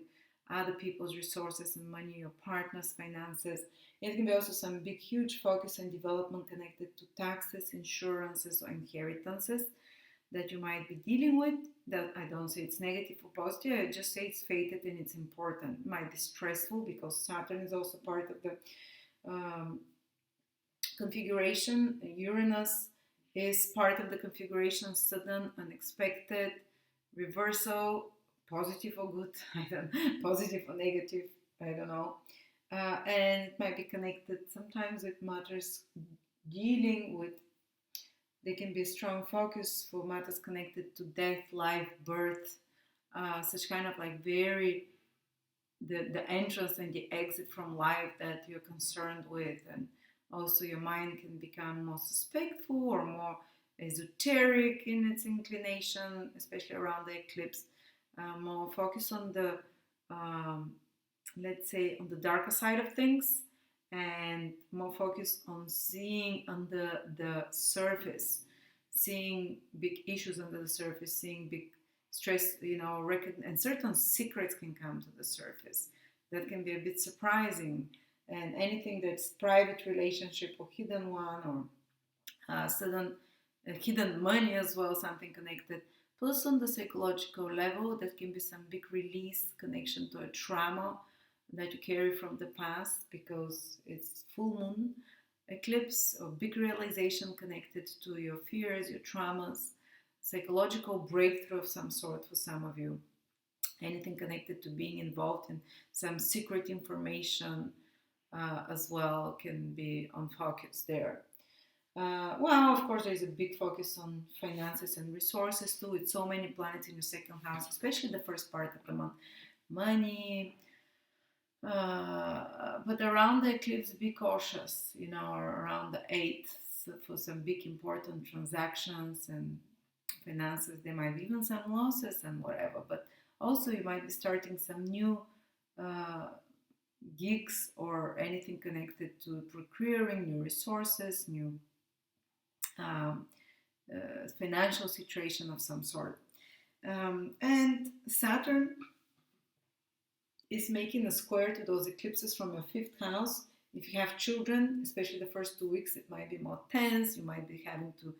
other people's resources and money, your partner's finances. It can be also some big, huge focus on development connected to taxes, insurances, or inheritances that you might be dealing with. That I don't say it's negative or positive, I just say it's fated and it's important. It might be stressful because Saturn is also part of the configuration. Uranus is part of the configuration, sudden, unexpected, reversal, positive or good, I don't know, positive or negative, I don't know. And it might be connected sometimes with matters dealing with, there can be a strong focus for matters connected to death, life, birth, such kind of like very, the entrance and the exit from life that you're concerned with. And also your mind can become more suspectful or more esoteric in its inclination, especially around the eclipse. More focus on the, let's say, on the darker side of things, and more focus on seeing under the surface, seeing big issues under the surface, seeing big stress, and certain secrets can come to the surface that can be a bit surprising. And anything that's private relationship or hidden one, or sudden hidden money as well, something connected. Plus on the psychological level, that can be some big release, connection to a trauma that you carry from the past, because it's full moon eclipse, or big realization connected to your fears, your traumas, psychological breakthrough of some sort for some of you. Anything connected to being involved in some secret information as well can be on focus there. Well, of course, there is a big focus on finances and resources too, with so many planets in your second house, especially the first part of the month. Money, but around the eclipse, be cautious, around the 8th, for some big important transactions and finances. There might be even some losses and whatever, but also you might be starting some new gigs or anything connected to procuring new resources, new financial situation of some sort. And Saturn is making a square to those eclipses from your 5th house. If you have children, especially the first 2 weeks, it might be more tense. You might be having to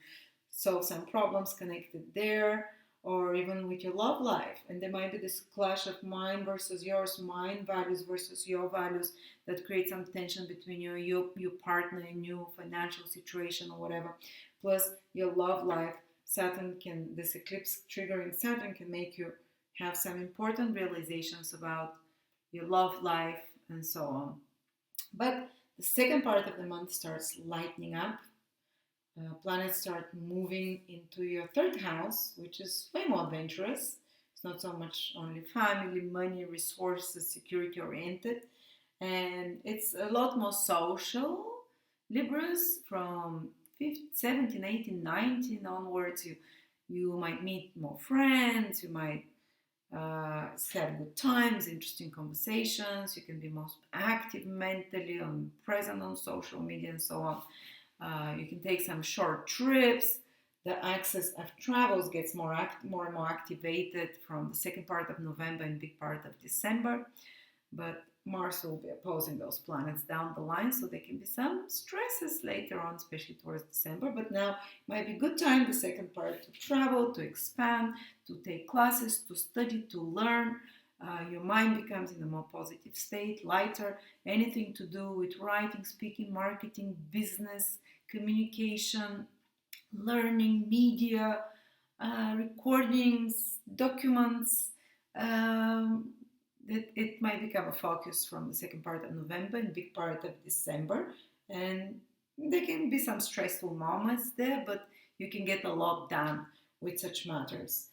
solve some problems connected there, or even with your love life. And there might be this clash of mine versus yours, mine values versus your values, that creates some tension between your partner and your financial situation or whatever. Plus your love life, this eclipse triggering Saturn can make you have some important realizations about your love life and so on. But the second part of the month starts lightening up. Planets start moving into your 3rd house, which is way more adventurous. It's not so much only family, money, resources, security oriented. And it's a lot more social. Libras, from 17, 18, 19 onwards, you might meet more friends, you might have good times, interesting conversations, you can be most active mentally, present on social media and so on. You can take some short trips. The axis of travels gets more and more activated from the second part of November and big part of December. But Mars will be opposing those planets down the line, so there can be some stresses later on, especially towards December. But now might be a good time, the second part, to travel, to expand, to take classes, to study, to learn. Your mind becomes in a more positive state, lighter. Anything to do with writing, speaking, marketing, business, communication, learning, media, recordings, documents. It might become a focus from the second part of November and big part of December. And there can be some stressful moments there, but you can get a lot done with such matters.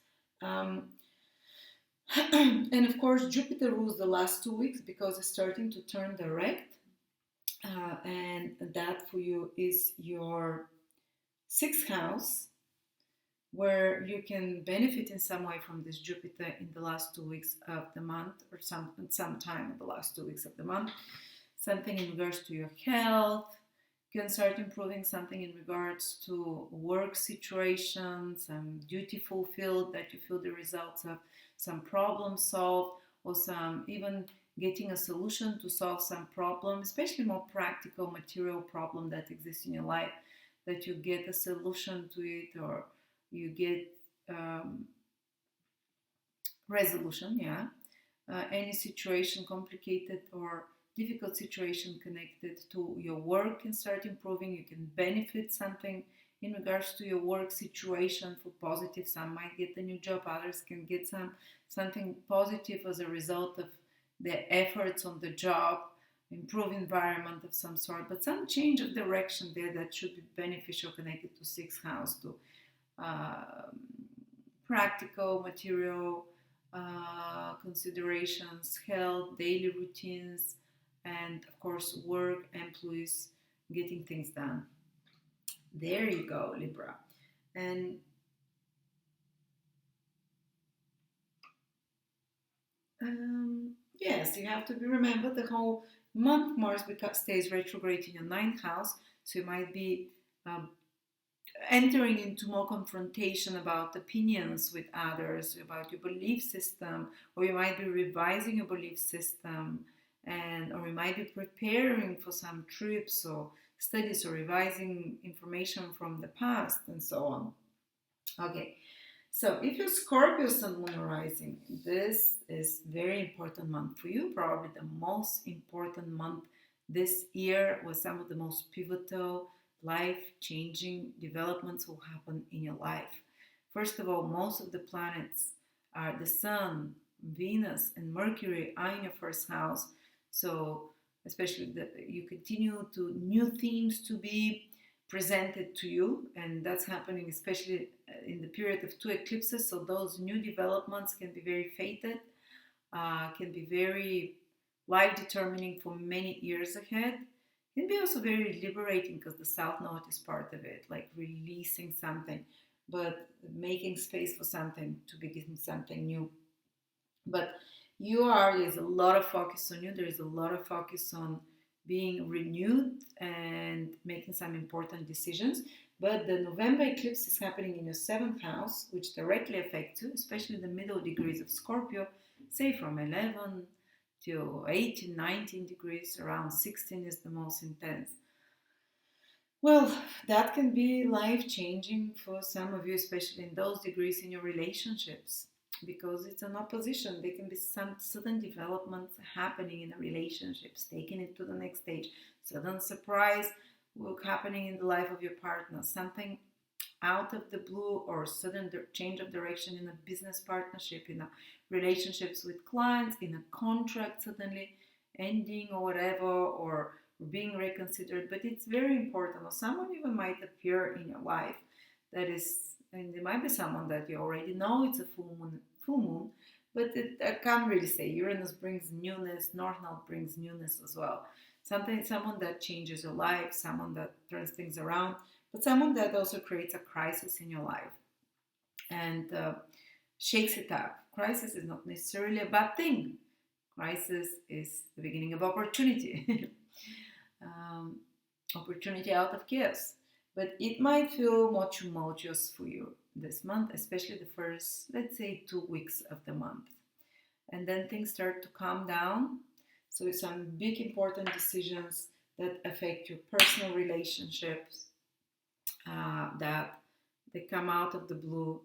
And of course, Jupiter rules the last 2 weeks because it's starting to turn direct. And that for you is your sixth house, where you can benefit in some way from this Jupiter in the last 2 weeks of the month, or some time in the last 2 weeks of the month. Something in regards to your health. You can start improving something in regards to work situations, duty fulfilled, that you feel the results of some problem solved, or some even getting a solution to solve some problem, especially more practical material problem that exists in your life, that you get a solution to it, or you get resolution, yeah. Any situation, complicated or difficult situation connected to your work can start improving. You can benefit something in regards to your work situation for positive. Some might get a new job, others can get something positive as a result of their efforts on the job, improve environment of some sort, but some change of direction there that should be beneficial, connected to sixth house, to practical, material considerations, health, daily routines, and of course, work, employees, getting things done. There you go, Libra. And yes, you have to remember the whole month Mars stays retrograde in your ninth house, so you might be um, entering into more confrontation about opinions with others, about your belief system, or you might be revising your belief system, or you might be preparing for some trips or studies, or revising information from the past, and so on. Okay, so if you're Scorpio Sun Moon Rising, this is very important month for you, probably the most important month this year, with some of the most pivotal, life-changing developments will happen in your life. First of all, most of the planets are the Sun, Venus, and Mercury are in your first house. So especially you continue to new themes to be presented to you, and that's happening especially in the period of two eclipses. So those new developments can be very fated, can be very life determining for many years ahead. Can be also very liberating because the South Node is part of it, like releasing something, but making space for something to begin something new. But there's a lot of focus on you, there's a lot of focus on being renewed and making some important decisions. But the November eclipse is happening in your seventh house, which directly affects you, especially the middle degrees of Scorpio, say from 11 to 18, 19 degrees, around 16 is the most intense. Well, that can be life-changing for some of you, especially in those degrees in your relationships, because it's an opposition. There can be some sudden developments happening in the relationships, taking it to the next stage. Sudden surprise will happening in the life of your partner, something out of the blue, or sudden change of direction in a business partnership, in a relationships with clients, in a contract suddenly ending or whatever, or being reconsidered. But it's very important, or someone even might appear in your life that is, and there might be someone that you already know. It's a full moon, but I can't really say. Uranus brings newness, North Node brings newness as well. Someone that changes your life, someone that turns things around, but someone that also creates a crisis in your life and shakes it up. Crisis is not necessarily a bad thing. Crisis is the beginning of opportunity. Opportunity out of chaos. But it might feel more tumultuous for you this month, especially the first, let's say, 2 weeks of the month. And then things start to calm down. So some big important decisions that affect your personal relationships, that they come out of the blue.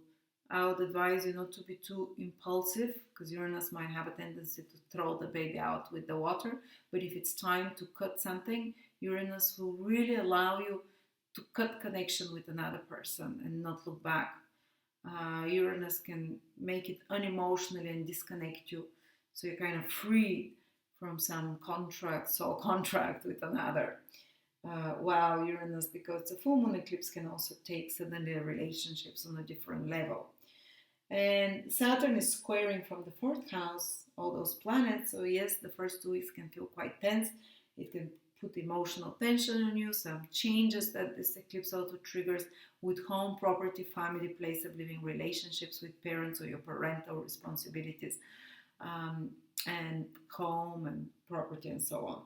I would advise you not to be too impulsive, because Uranus might have a tendency to throw the baby out with the water. But if it's time to cut something, Uranus will really allow you to cut connection with another person and not look back. Uranus can make it unemotional and disconnect you, so you're kind of free from some contract with another. While Uranus, because the full moon eclipse can also take suddenly relationships on a different level. And Saturn is squaring from the 4th house all those planets. So yes, the first 2 weeks can feel quite tense. It can put emotional tension on you, some changes that this eclipse also triggers with home, property, family, place of living, relationships with parents or your parental responsibilities, and home and property and so on.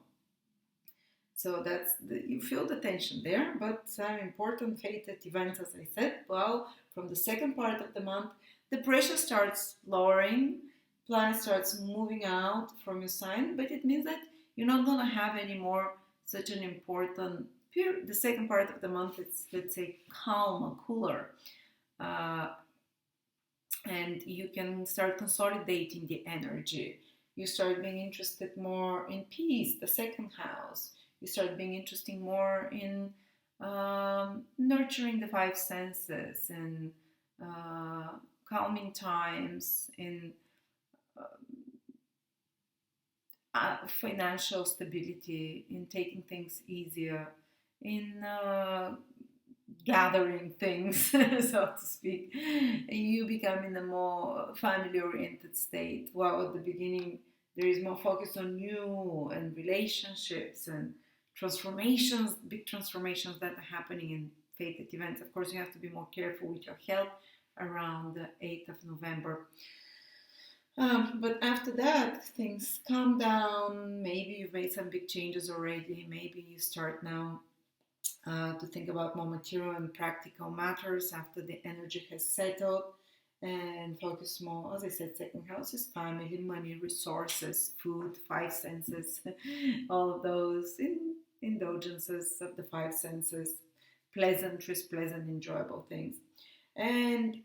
So you feel the tension there, but some important fated events, as I said. Well, from the second part of the month, the pressure starts lowering, planet starts moving out from your sign, but it means that you're not going to have anymore such an important period. The second part of the month, it's, let's say, calmer, cooler. And you can start consolidating the energy. You start being interested more in peace, the second house. You start being interested more in nurturing the five senses, and calming times, in financial stability, in taking things easier, in gathering things, so to speak. You become in a more family-oriented state. While at the beginning there is more focus on you and relationships and transformations, big transformations that are happening in fated events. Of course, you have to be more careful with your health around the 8th of November. But after that, things calm down. Maybe you've made some big changes already. Maybe you start now to think about more material and practical matters after the energy has settled, and focus more, as I said, second house is family, money, resources, food, five senses, all of those indulgences of the five senses, pleasantries, pleasant, enjoyable things. And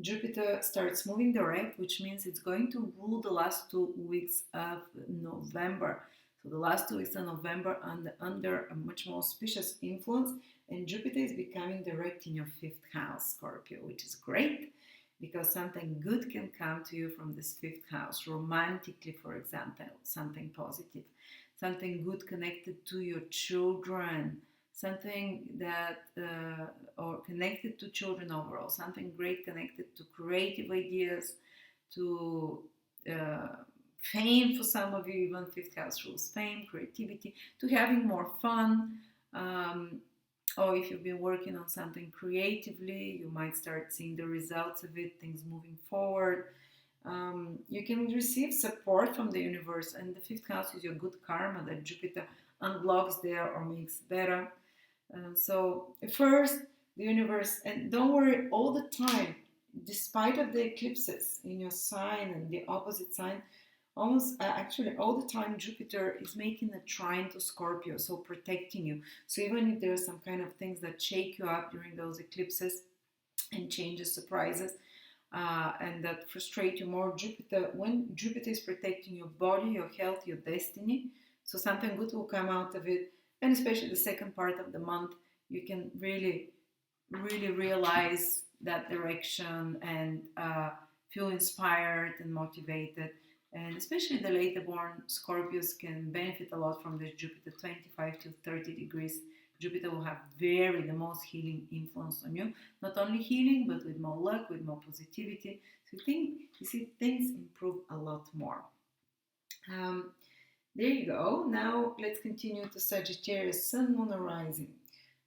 Jupiter starts moving direct, which means it's going to rule the last 2 weeks of November. So the last 2 weeks of November under a much more auspicious influence, and Jupiter is becoming direct in your 5th house, Scorpio, which is great because something good can come to you from this 5th house, romantically, for example, something positive, something good connected to your children, something that, or connected to children overall, something great connected to creative ideas, to fame for some of you, even 5th house rules fame, creativity, to having more fun, or if you've been working on something creatively, you might start seeing the results of it, things moving forward. You can receive support from the universe, and the 5th house is your good karma that Jupiter unblocks there or makes better. So first, the universe, and don't worry, all the time, despite of the eclipses in your sign and the opposite sign, almost actually all the time Jupiter is making a trine to Scorpio, so protecting you. So even if there are some kind of things that shake you up during those eclipses and changes, surprises, and that frustrate you more, when Jupiter is protecting your body, your health, your destiny, so something good will come out of it. And especially the second part of the month, you can really realize that direction and feel inspired and motivated. And especially the later born Scorpios can benefit a lot from this Jupiter, 25 to 30 degrees. Jupiter will have the most healing influence on you. Not only healing, but with more luck, with more positivity. So you see things improve a lot more. There you go. Now let's continue to Sagittarius, Sun, Moon, or Rising.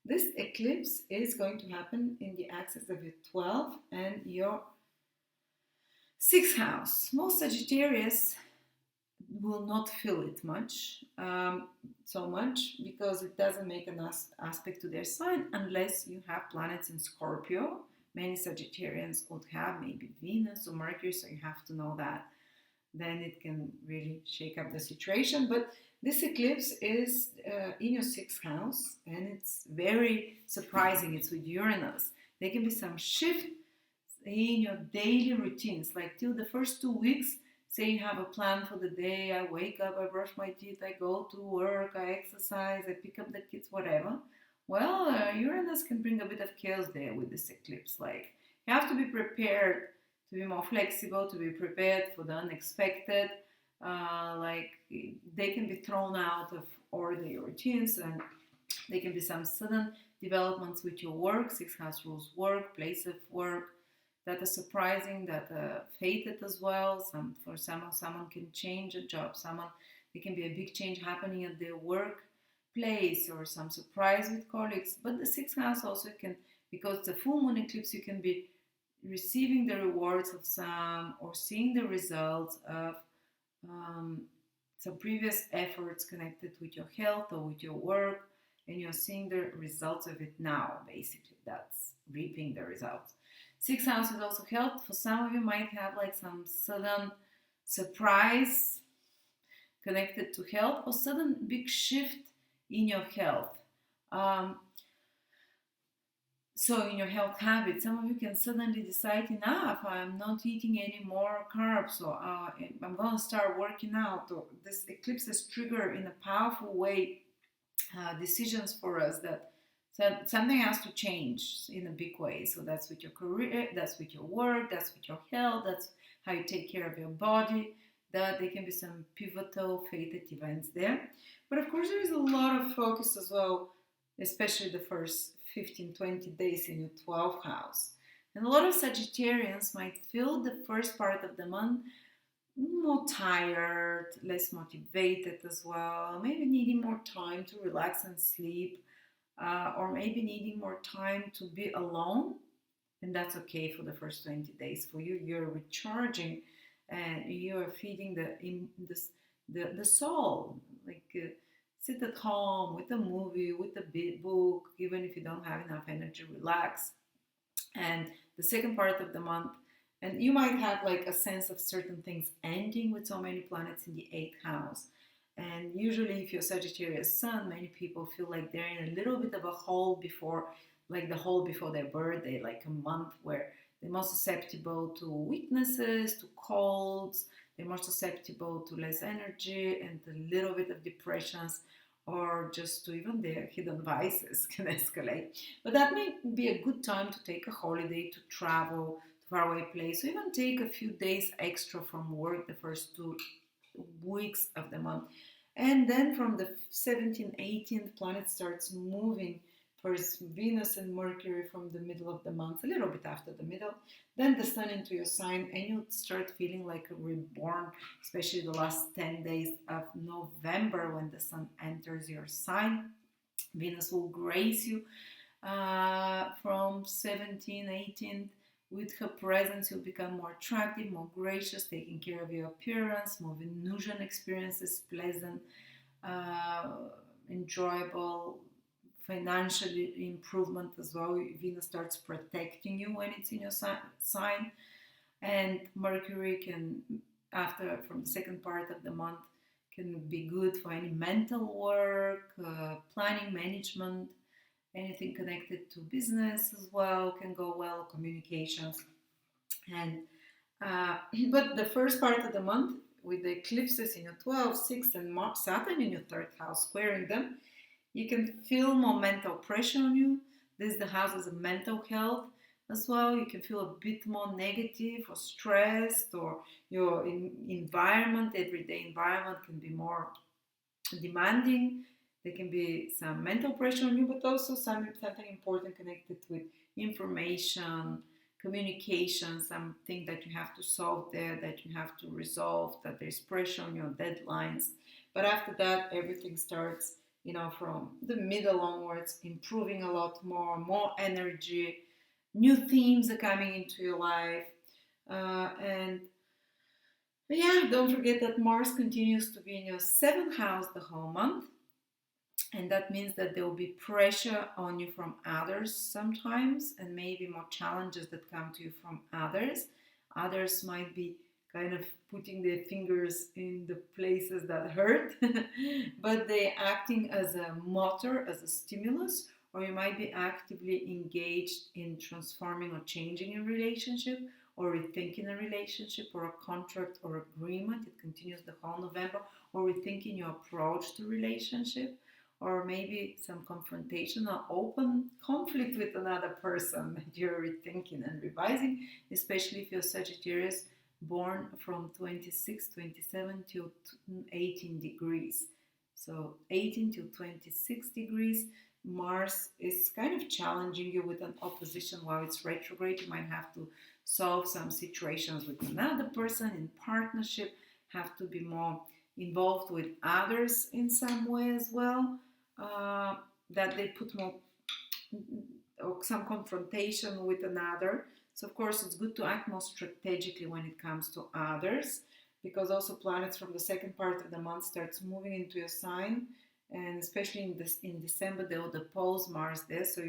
This eclipse is going to happen in the axis of your 12th and your 6th house. Most Sagittarius will not feel it so much, because it doesn't make an aspect to their sign unless you have planets in Scorpio. Many Sagittarians would have maybe Venus or Mercury, so you have to know that. Then it can really shake up the situation. But this eclipse is in your 6th house, and it's very surprising. It's with Uranus. There can be some shift in your daily routines, like till the first 2 weeks. Say you have a plan for the day. I wake up, I brush my teeth, I go to work, I exercise, I pick up the kids, whatever. Well, Uranus can bring a bit of chaos there with this eclipse. Like, you have to be prepared to be more flexible, to be prepared for the unexpected. Like, they can be thrown out of ordinary routines, and there can be some sudden developments with your work. 6th house rules work, place of work, that are surprising, that are fated as well. Someone can change a job, there can be a big change happening at their workplace, or some surprise with colleagues. But the sixth house also can, because it's a full moon eclipse, you can be receiving the rewards of some, or seeing the results of some previous efforts connected with your health or with your work, and you're seeing the results of it now. Basically, that's reaping the results. Sixth house is also health. For some of you might have like some sudden surprise connected to health, or sudden big shift in your health. So in your health habits, some of you can suddenly decide, enough, I'm not eating any more carbs, or I'm going to start working out. Or this eclipses trigger in a powerful way decisions for us, that something has to change in a big way. So that's with your career, that's with your work, that's with your health, that's how you take care of your body. That there can be some pivotal fated events there. But of course there is a lot of focus as well, especially the first 15-20 days in your 12th house. And a lot of Sagittarians might feel the first part of the month more tired, less motivated as well, maybe needing more time to relax and sleep, or maybe needing more time to be alone. And that's okay for the first 20 days. For you, you're recharging and you're feeding the soul. Like sit at home with a movie, with a big book, even if you don't have enough energy, relax. And the second part of the month, and you might have like a sense of certain things ending with so many planets in the 8th house. And usually if you're Sagittarius sun, many people feel like they're in a little bit of a hole before, like the hole before their birthday, like a month where they're more susceptible to weaknesses, to colds, they're more susceptible to less energy and a little bit of depressions, or just to even their hidden vices can escalate. But that may be a good time to take a holiday, to travel to faraway place, or even take a few days extra from work the first 2 weeks of the month. And then from the 17th, 18th, planet starts moving towards Venus and Mercury from the middle of the month, a little bit after the middle, then the sun into your sign, and you'll start feeling like a reborn, especially the last 10 days of November when the sun enters your sign. Venus will grace you from 17, 18th. With her presence, you'll become more attractive, more gracious, taking care of your appearance, more Venusian experiences, pleasant, enjoyable, financially improvement as well. Venus starts protecting you when it's in your sign. And Mercury can, from the second part of the month, can be good for any mental work, planning, management, anything connected to business as well can go well, communications. And but the first part of the month, with the eclipses in your 12th, 6th, and Saturn in your 3rd house squaring them, you can feel more mental pressure on you. This is the house of mental health as well. You can feel a bit more negative or stressed, or your environment, everyday environment, can be more demanding. There can be some mental pressure on you, but also something important connected with information, communication, something that you have to solve there, that you have to resolve, that there's pressure on your deadlines. But after that, everything starts, from the middle onwards, improving a lot more energy, new themes are coming into your life. And yeah, don't forget that Mars continues to be in your 7th house the whole month. And that means that there will be pressure on you from others sometimes, and maybe more challenges that come to you from others. Others might be kind of putting their fingers in the places that hurt, but they're acting as a motor, as a stimulus, or you might be actively engaged in transforming or changing a relationship, or rethinking a relationship, or a contract or agreement. It continues the whole November, or rethinking your approach to relationship, or maybe some confrontation or open conflict with another person that you're rethinking and revising, especially if you're Sagittarius born from 26, 27 to 18 degrees. So 18 to 26 degrees, Mars is kind of challenging you with an opposition while it's retrograde. You might have to solve some situations with another person in partnership, have to be more involved with others in some way as well, that they put more or some confrontation with another. So of course it's good to act more strategically when it comes to others, because also planets from the second part of the month starts moving into your sign, and especially in December they would oppose Mars there, so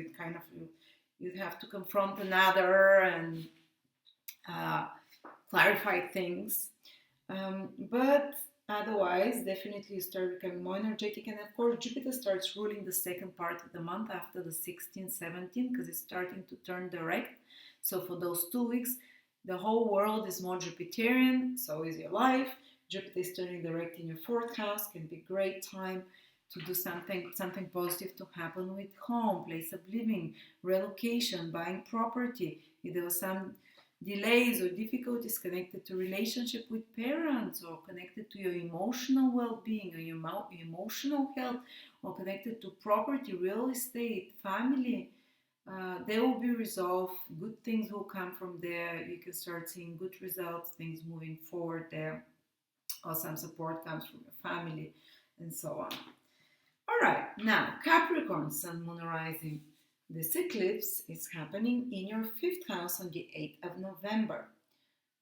you'd have to confront another and clarify things. But otherwise, definitely you start becoming more energetic. And of course, Jupiter starts ruling the second part of the month after the 16th, 17th, because it's starting to turn direct. So for those 2 weeks, the whole world is more Jupiterian, so is your life. Jupiter is turning direct in your fourth house, can be a great time to do something positive to happen with home, place of living, relocation, buying property. If there was some delays or difficulties connected to relationship with parents, or connected to your emotional well-being or your emotional health, or connected to property, real estate, family, they will be resolved. Good things will come from there. You can start seeing good results, things moving forward there, or some support comes from your family, and so on. All right, now Capricorn, Sun, Moon, Rising. This eclipse is happening in your fifth house on the 8th of November.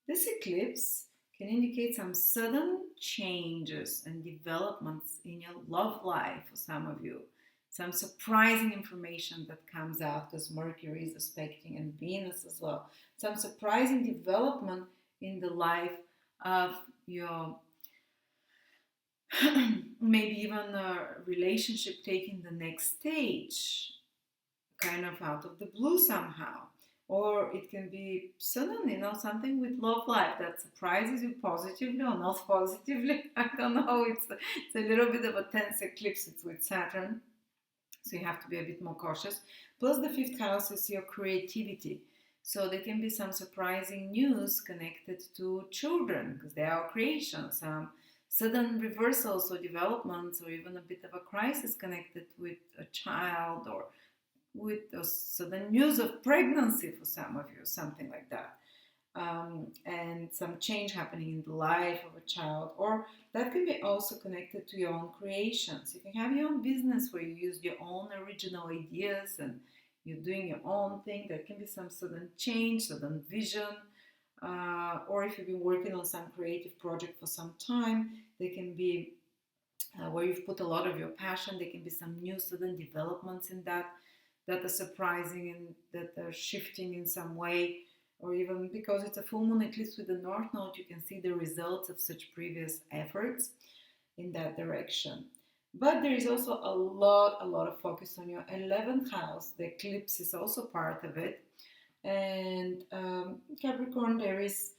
This eclipse can indicate some sudden changes and developments in your love life for some of you. Some surprising information that comes out, because Mercury is aspecting and Venus as well. Some surprising development in the life of your maybe even a relationship taking the next stage, kind of out of the blue somehow. Or it can be sudden, something with love life that surprises you positively or not positively. I don't know. It's a little bit of a tense eclipse. It's with Saturn, so you have to be a bit more cautious. Plus the fifth house is your creativity. So there can be some surprising news connected to children, because they are creation. Some sudden reversals or developments, or even a bit of a crisis connected with a child, or with a sudden news of pregnancy for some of you, something like that. And some change happening in the life of a child, or that can be also connected to your own creations. If you have your own business where you use your own original ideas and you're doing your own thing, there can be some sudden change, sudden vision. Or if you've been working on some creative project for some time, there can be where you've put a lot of your passion, there can be some new sudden developments in that are surprising and that are shifting in some way. Or even because it's a full moon eclipse with the North Node, you can see the results of such previous efforts in that direction. But there is also a lot of focus on your 11th house. The eclipse is also part of it. And Capricorn, there is,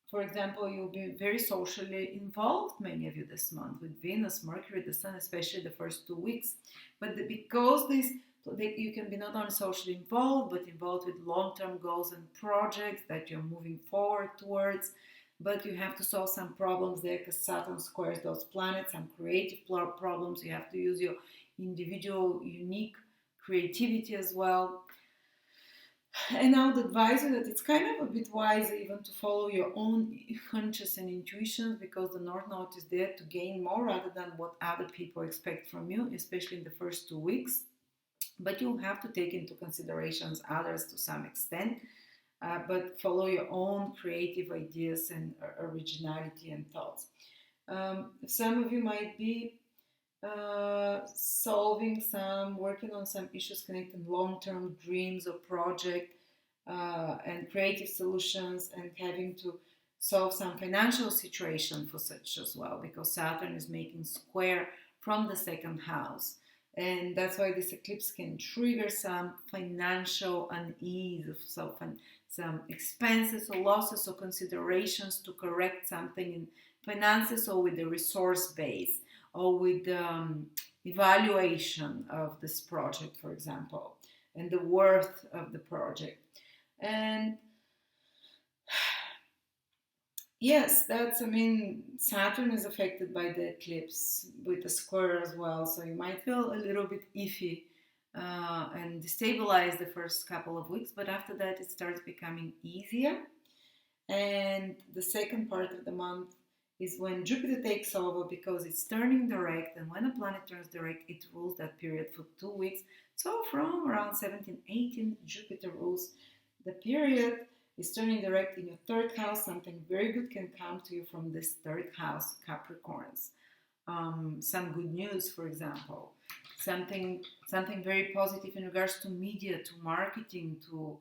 for example, you'll be very socially involved, many of you, this month, with Venus, Mercury, the Sun, especially the first 2 weeks. But because you can be not only socially involved, but involved with long-term goals and projects that you're moving forward towards. But you have to solve some problems there, because Saturn squares those planets, some creative problems. You have to use your individual, unique creativity as well. And I would advise you that it's kind of a bit wiser even to follow your own hunches and intuitions, because the North Node is there to gain more rather than what other people expect from you, especially in the first 2 weeks. But you have to take into considerations others to some extent, but follow your own creative ideas and originality and thoughts. Some of you might be working on some issues connected to long-term dreams or project and creative solutions, and having to solve some financial situation for such as well, because Saturn is making square from the second house. And that's why this eclipse can trigger some financial unease, some expenses or losses or considerations to correct something in finances, or with the resource base, or with the evaluation of this project, for example, and the worth of the project. And yes, Saturn is affected by the eclipse with the square as well, so you might feel a little bit iffy and destabilized the first couple of weeks, but after that it starts becoming easier. And the second part of the month is when Jupiter takes over because it's turning direct, and when a planet turns direct, it rules that period for 2 weeks. So from around 17, 18, Jupiter rules the period. Is turning direct in your third house. Something very good can come to you from this third house, Capricorns. Some good news, for example, something very positive in regards to media, to marketing, to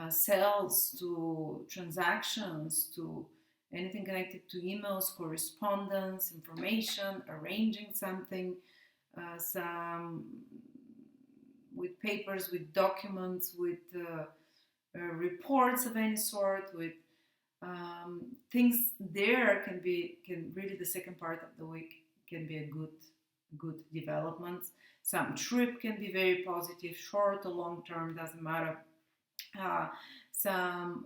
sales, to transactions, to anything connected to emails, correspondence, information, arranging something, some with papers, with documents, with reports of any sort, with things there can really, the second part of the week can be a good development. Some trip can be very positive, short or long term, doesn't matter. Some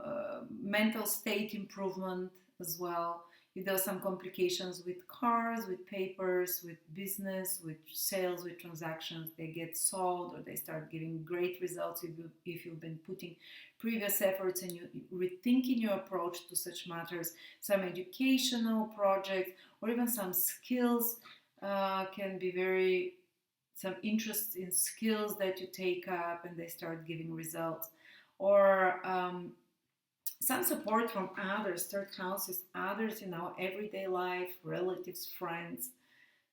mental state improvement as well. If there are some complications with cars, with papers, with business, with sales, with transactions, they get solved or they start giving great results if you've been putting previous efforts and you rethinking your approach to such matters. Some educational projects or even some skills can be very, some interest in skills that you take up and they start giving results. Or some support from others, third houses, others in our everyday life, relatives, friends,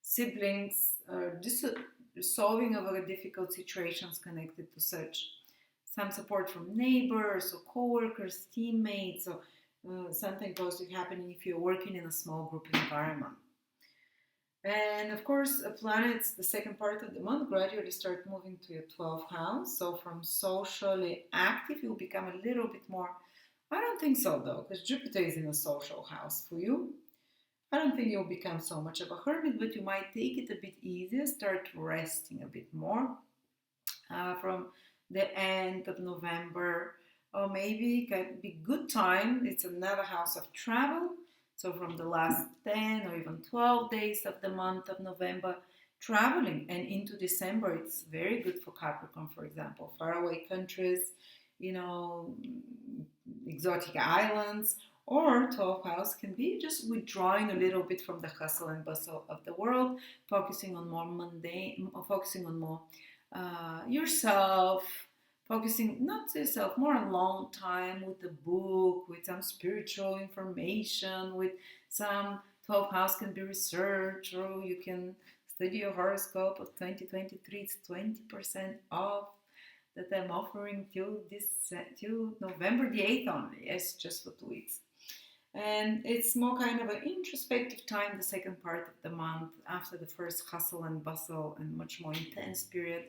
siblings, solving of difficult situations connected to such. Some support from neighbors or co-workers, teammates, or something positive happening if you're working in a small group environment. And of course, planets, the second part of the month, gradually start moving to your 12th house. So from socially active, you'll become a little bit more. I don't think so, though, because Jupiter is in a social house for you. I don't think you'll become so much of a hermit, but you might take it a bit easier, start resting a bit more from the end of November. Or maybe it can be good time. It's another house of travel. So from the last 10 or even 12 days of the month of November, traveling, and into December, it's very good for Capricorn, for example, faraway countries, exotic islands, or 12th house can be just withdrawing a little bit from the hustle and bustle of the world, focusing on more mundane, focusing on more yourself, focusing not to yourself, more alone time with a book, with some spiritual information, with some 12th house can be research, or you can study your horoscope of 2023. It's 20% off that I'm offering till November the 8th only. Yes, just for 2 weeks. And it's more kind of an introspective time, the second part of the month, after the first hustle and bustle and much more intense period.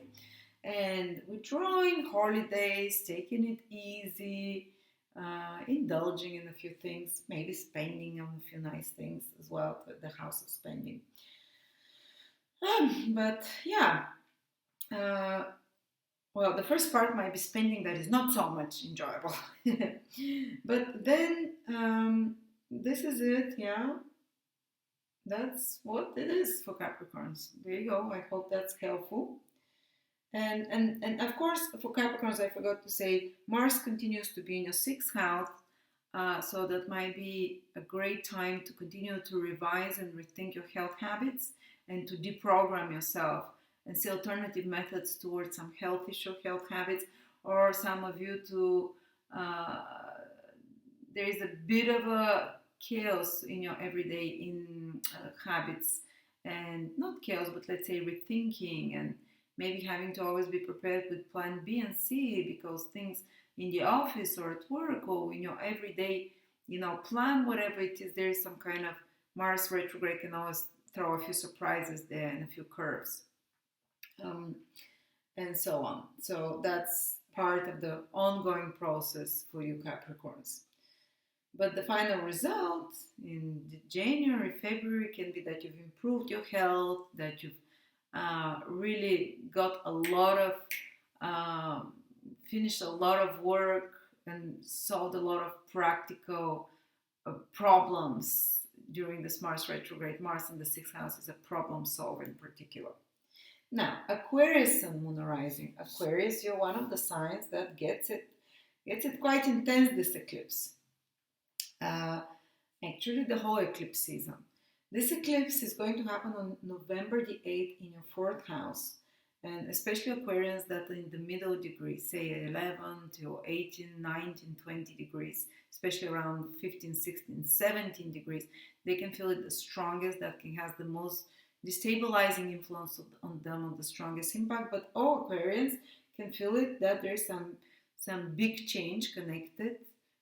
And withdrawing, holidays, taking it easy, indulging in a few things, maybe spending on a few nice things as well, the house of spending. But yeah, well, the first part might be spending that is not so much enjoyable. But then this is it, yeah. That's what it is for Capricorns. There you go. I hope that's helpful. And of course, for Capricorns, I forgot to say, Mars continues to be in your 6th house, so that might be a great time to continue to revise and rethink your health habits and to deprogram yourself and see alternative methods towards some health habits, or some of you to, there is a bit of a chaos in your everyday habits, and not chaos, but let's say rethinking, and maybe having to always be prepared with plan B and C, because things in the office or at work or in your everyday, plan, whatever it is, there is some kind of Mars retrograde can always throw a few surprises there and a few curves, and so on. So that's part of the ongoing process for you Capricorns. But the final result in January, February can be that you've improved your health, that you've really got a lot of, finished a lot of work and solved a lot of practical problems during this Mars retrograde. Mars in the 6th house is a problem solver in particular. Now, Aquarius and Moon rising. Aquarius, you're one of the signs that gets it quite intense, this eclipse. uh, actually the whole eclipse season. This eclipse is going to happen on November the 8th in your fourth house, and especially Aquarians that are in the middle degrees, say 11 to 18, 19, 20 degrees, especially around 15, 16, 17 degrees, they can feel it the strongest, that can have the most destabilizing influence on them, on the strongest impact. But all Aquarians can feel it, that there's some big change connected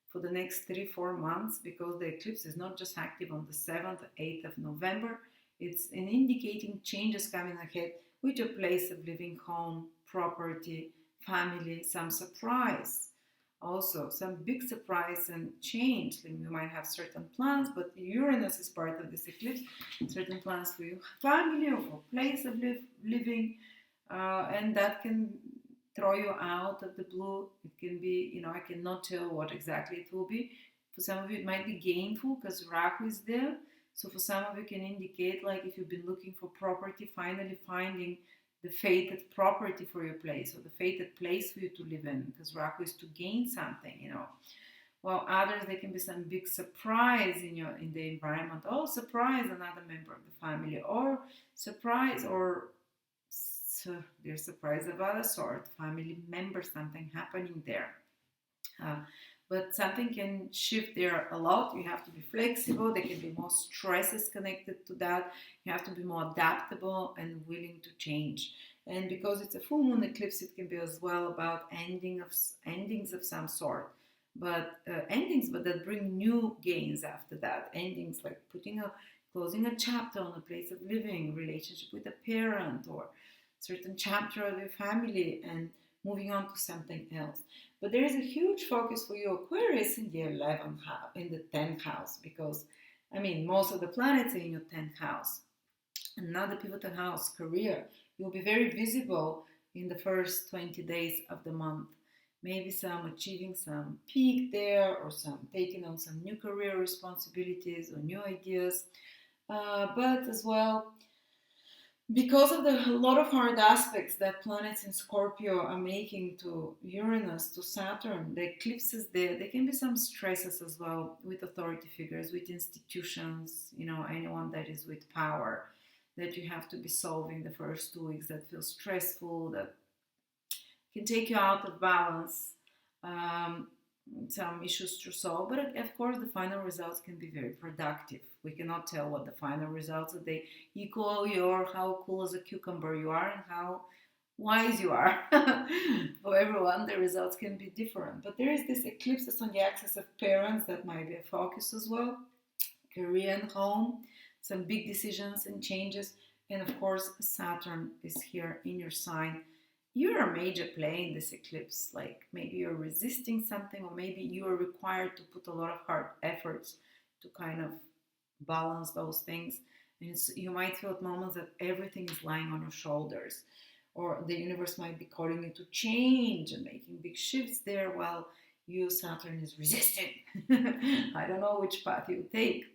for the next 3-4 months, because the eclipse is not just active on the 7th, 8th of November. It's an indicating changes coming ahead with your place of living, home, property, family, some surprise. Also, some big surprise and change. Like you might have certain plans, but Uranus is part of this eclipse. Certain plans for your family or for place of living, and that can throw you out of the blue. It can be, I cannot tell what exactly it will be. For some of you, it might be gainful because Rahu is there. So for some of you, it can indicate, like, if you've been looking for property, finally finding the fated property for your place, or the fated place for you to live in, because Rahu is to gain something, While others, there can be some big surprise in the environment. Oh, surprise, another member of the family, or surprise, or there's surprise of other sort, family member, something happening there. But something can shift there a lot. You have to be flexible. There can be more stresses connected to that. You have to be more adaptable and willing to change. And because it's a full moon eclipse, it can be as well about endings of some sort. But endings, but that bring new gains after that. Endings like closing a chapter on a place of living, relationship with a parent, or certain chapter of your family, and moving on to something else. But there is a huge focus for you Aquarius in the 11th house, in the 10th house, because most of the planets are in your 10th house. Another pivotal house, career. You'll be very visible in the first 20 days of the month. Maybe some achieving some peak there, or some taking on some new career responsibilities or new ideas. But as well, because of a lot of hard aspects that planets in Scorpio are making to Uranus, to Saturn, the eclipses there can be some stresses as well with authority figures, with institutions, anyone that is with power, that you have to be solving the first 2 weeks, that feel stressful, that can take you out of balance. Some issues to solve, but of course the final results can be very productive. We cannot tell what the final results are. They equal your how cool as a cucumber you are and how wise you are. For everyone, the results can be different. But there is this eclipse that's on the axis of parents that might be a focus as well. Career and home, some big decisions and changes, and of course Saturn is here in your sign. You're a major player in this eclipse. Like maybe you're resisting something, or maybe you are required to put a lot of hard efforts to kind of balance those things. And you might feel at moments that everything is lying on your shoulders, or the universe might be calling you to change and making big shifts there, while Saturn is resisting. I don't know which path you take.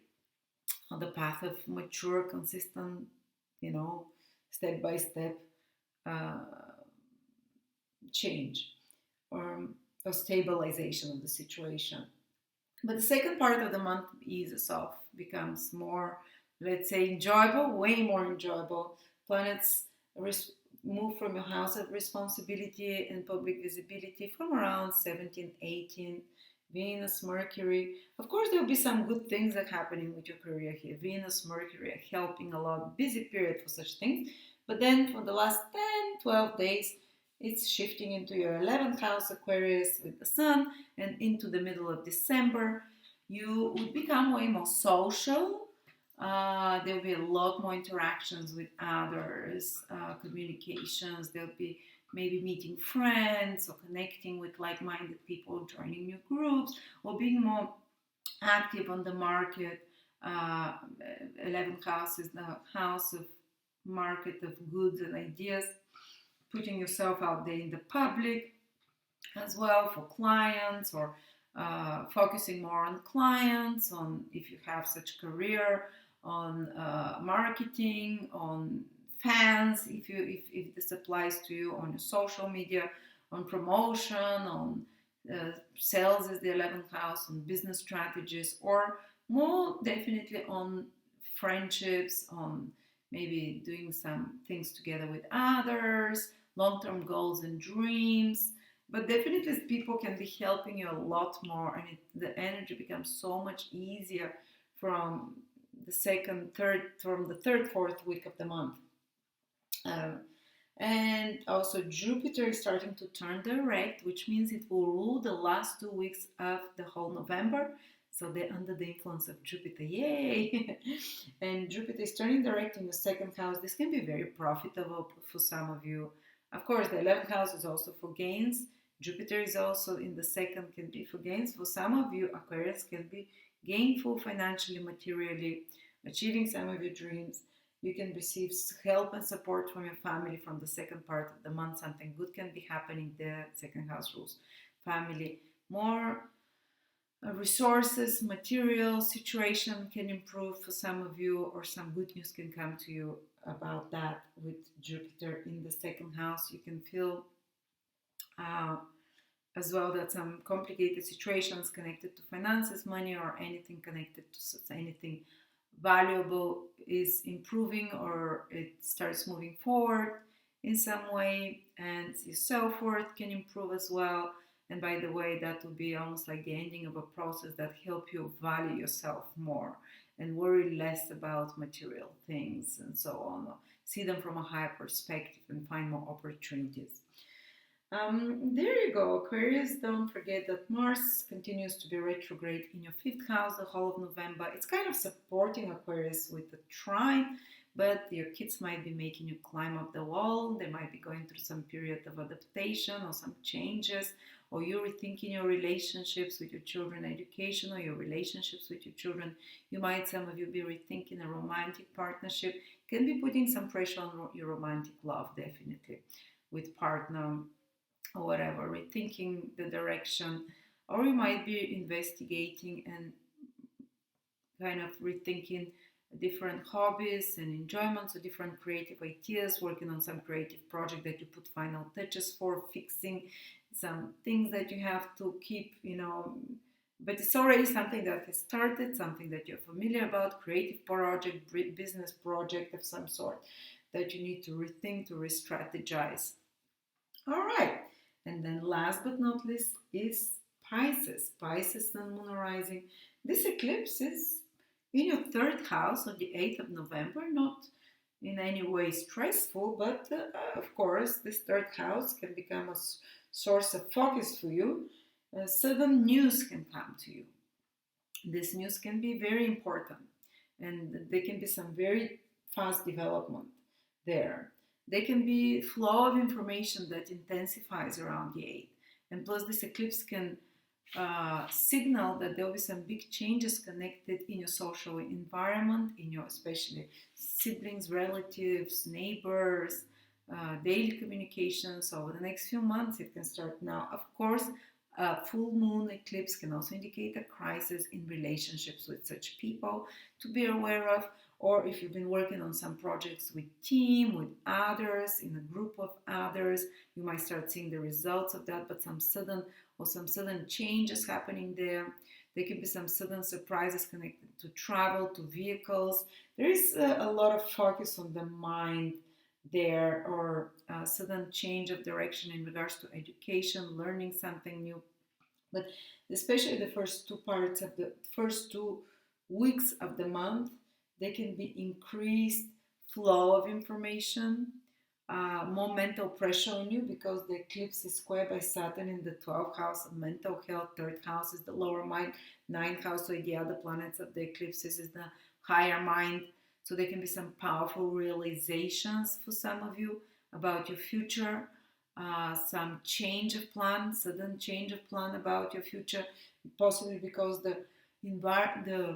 On the path of mature, consistent, step by step change, or stabilization of the situation. But the second part of the month eases off, becomes more, let's say, enjoyable, way more enjoyable. Planets move from your house of responsibility and public visibility from around 17, 18. Venus, Mercury. Of course, there will be some good things that are happening with your career here. Venus, Mercury are helping a lot. Busy period for such things. But then for the last 10, 12 days, it's shifting into your 11th house, Aquarius, with the Sun, and into the middle of December. You would become way more social. There will be a lot more interactions with others, communications. There'll be maybe meeting friends, or connecting with like-minded people, joining new groups, or being more active on the market. 11th house is the house of market of goods and ideas, putting yourself out there in the public as well for clients, or focusing more on clients, on, if you have such career, on marketing, on fans, if this applies to you, on your social media, on promotion, on Sales is the 11th house, on business strategies, or more definitely on friendships, on maybe doing some things together with others, long-term goals and dreams. But definitely people can be helping you a lot more, and the energy becomes so much easier from the third, fourth week of the month. Uh, and also Jupiter is starting to turn direct, which means it will rule the last 2 weeks of the whole November. So they're under the influence of Jupiter. Yay! And Jupiter is turning direct in the second house. This can be very profitable for some of you. Of course, the 11th house is also for gains. Jupiter is also in the second, can be for gains. For some of you, Aquarius can be gainful financially, materially, achieving some of your dreams. You can receive help and support from your family from the second part of the month. Something good can be happening there. Second house rules family. More resources, material situation can improve for some of you, or some good news can come to you about that with Jupiter in the second house. You can feel uh, as well that some complicated situations connected to finances, money, or anything connected to anything valuable is improving, or it starts moving forward in some way, and your self-worth can improve as well. And by the way, that will be almost like the ending of a process that help you value yourself more and worry less about material things and so on. See them from a higher perspective and find more opportunities. There you go, Aquarius. Don't forget that Mars continues to be retrograde in your fifth house the whole of November. It's kind of supporting Aquarius with the trine, but your kids might be making you climb up the wall. They might be going through some period of adaptation or some changes, or you're rethinking your relationships with your children, education, or your relationships with your children. You might, some of you, be rethinking a romantic partnership. Can be putting some pressure on your romantic love, definitely, with partner or whatever, rethinking the direction, or you might be investigating and kind of rethinking different hobbies and enjoyments or different creative ideas, working on some creative project that you put final touches for, fixing some things that you have to keep, but it's already something that has started, something that you're familiar about, creative project, business project of some sort that you need to rethink, to re-strategize. All right. And then last but not least is Pisces. Pisces and Lunar rising. This eclipse is in your third house on the 8th of November, not in any way stressful, but of course, this third house can become a source of focus for you. Sudden news can come to you. This news can be very important, and there can be some very fast development there. There can be flow of information that intensifies around the 8th. And plus, this eclipse can signal that there will be some big changes connected in your social environment, in your especially siblings, relatives, neighbors, daily communications over the next few months. It can start now. Of course, a full moon eclipse can also indicate a crisis in relationships with such people to be aware of, or if you've been working on some projects with team, with others, in a group of others, you might start seeing the results of that, but some sudden changes happening there. There can be some sudden surprises connected to travel, to vehicles. There is a lot of focus on the mind there, or a sudden change of direction in regards to education, learning something new. But especially the first 2 weeks of the month, there can be increased flow of information, more mental pressure on you, because the eclipse is squared by Saturn in the 12th house of mental health. Third house is the lower mind. Ninth house, so the other planets of the eclipses, is the higher mind. So there can be some powerful realizations for some of you about your future, some change of plan, sudden change of plan about your future, possibly because the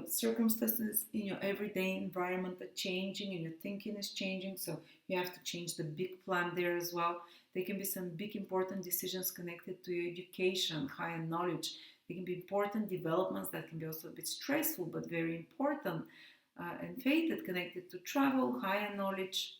circumstances in your everyday environment are changing and your thinking is changing, so you have to change the big plan there as well. There can be some big important decisions connected to your education, higher knowledge. There can be important developments that can be also a bit stressful but very important, and fated, connected to travel, higher knowledge,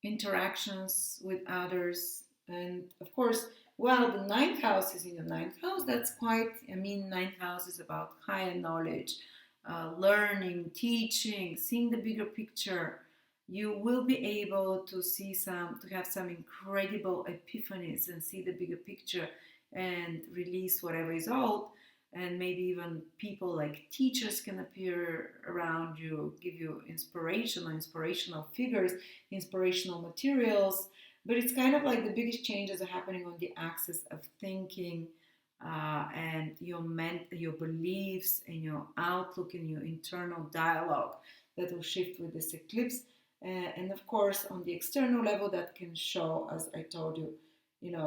interactions with others, And of course, well, the ninth house is in your ninth house. That's quite, I mean, ninth house is about higher knowledge, learning, teaching, seeing the bigger picture. You will be able to to have some incredible epiphanies and see the bigger picture and release whatever is old. And maybe even people like teachers can appear around you, give you inspirational figures, inspirational materials. But it's kind of like the biggest changes are happening on the axis of thinking, and your beliefs and your outlook and your internal dialogue that will shift with this eclipse. And of course, on the external level, that can show, as I told you,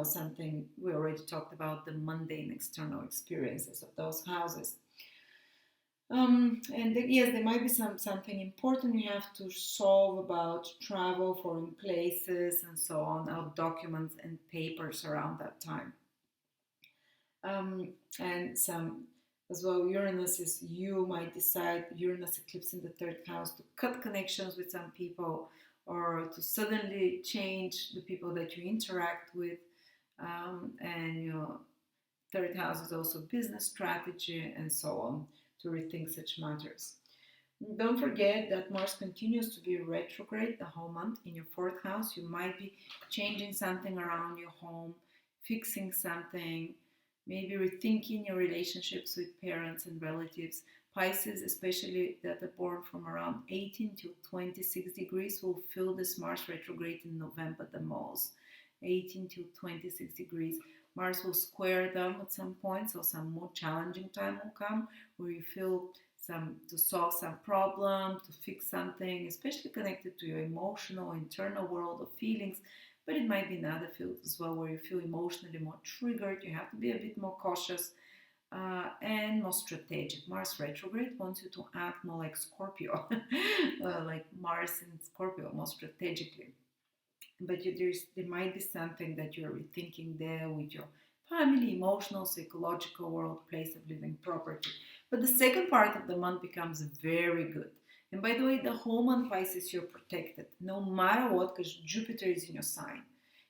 something we already talked about, the mundane external experiences of those houses. Yes, there might be something important you have to solve about travel, foreign places, and so on, our documents and papers around that time. And some as well, you might decide, Uranus eclipse in the third house, to cut connections with some people or to suddenly change the people that you interact with. And your third house is also business strategy and so on, to rethink such matters. Don't forget that Mars continues to be retrograde the whole month in your fourth house. You might be changing something around your home, fixing something, maybe rethinking your relationships with parents and relatives. Pisces, especially that are born from around 18 to 26 degrees, will feel this Mars retrograde in November the most. 18 to 26 degrees. Mars will square them at some point, so some more challenging time will come where you feel to solve some problem, to fix something, especially connected to your emotional, internal world of feelings. But it might be in other fields as well where you feel emotionally more triggered. You have to be a bit more cautious and more strategic. Mars retrograde wants you to act more like Scorpio, like Mars in Scorpio, more strategically. But there might be something that you're rethinking there with your family, emotional, psychological world, place of living, property. But the second part of the month becomes very good. And by the way, the whole month Pisces, you're protected no matter what, because Jupiter is in your sign.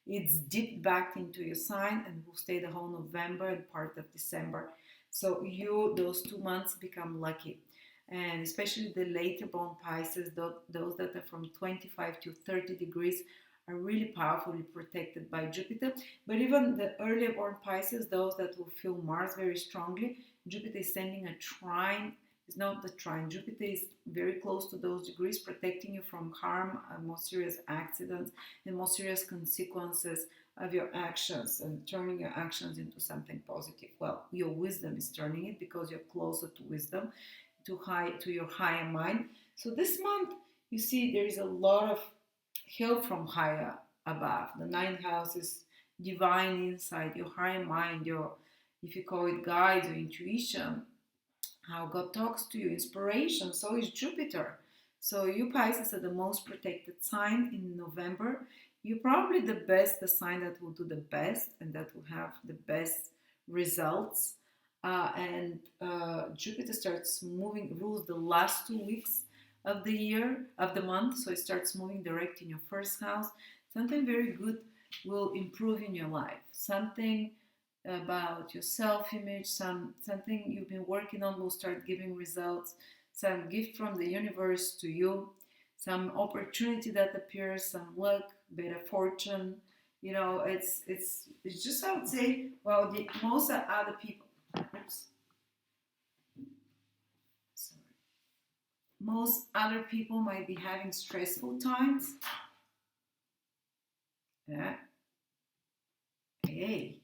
It's dipped back into your sign and will stay the whole November and part of December. So those 2 months become lucky. And especially the later born Pisces, those that are from 25 to 30 degrees, are really powerfully protected by Jupiter. But even the earlier born Pisces, those that will feel Mars very strongly, Jupiter is sending a trine. It's not the trine. Jupiter is very close to those degrees, protecting you from harm, more serious accidents, and more serious consequences of your actions, and turning your actions into something positive. Well, your wisdom is turning it, because you're closer to wisdom, to your higher mind. So this month, you see, there is a lot of help from higher above. The ninth house is divine insight, your higher mind, your, if you call it guides or intuition, how God talks to you, inspiration. So is Jupiter. So you Pisces are the most protected sign in November. You're probably the sign that will do the best and that will have the best results. And Jupiter starts moving, rules the last 2 weeks of the year, of the month. So it starts moving direct in your first house. Something very good will improve in your life. Something about your self-image, something you've been working on will start giving results. Some gift from the universe to you, some opportunity that appears, some luck, better fortune. It's just, I would say, well, most other people. Oops. Sorry. Most other people might be having stressful times. Yeah. Hey.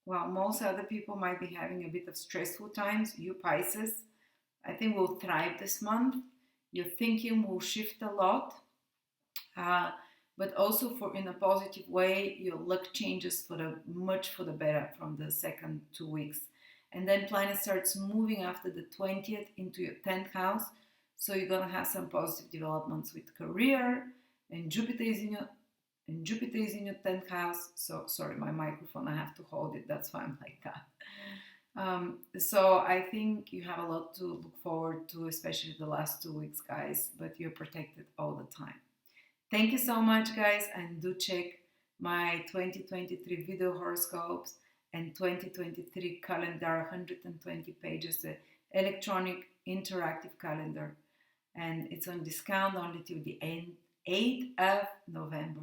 Well, most other people might be having a bit of stressful times. You Pisces, I think, will thrive this month. Your thinking will shift a lot, but also in a positive way. Your luck changes much for the better from the second 2 weeks. And then planet starts moving after the 20th into your 10th house. So you're going to have some positive developments with career, and Jupiter is in your 10th house. So sorry, my microphone, I have to hold it. That's why I'm like that. So I think you have a lot to look forward to, especially the last 2 weeks, guys, but you're protected all the time. Thank you so much, guys, and do check my 2023 video horoscopes and 2023 calendar, 120 pages, the electronic interactive calendar. And it's on discount only till the 8th of November.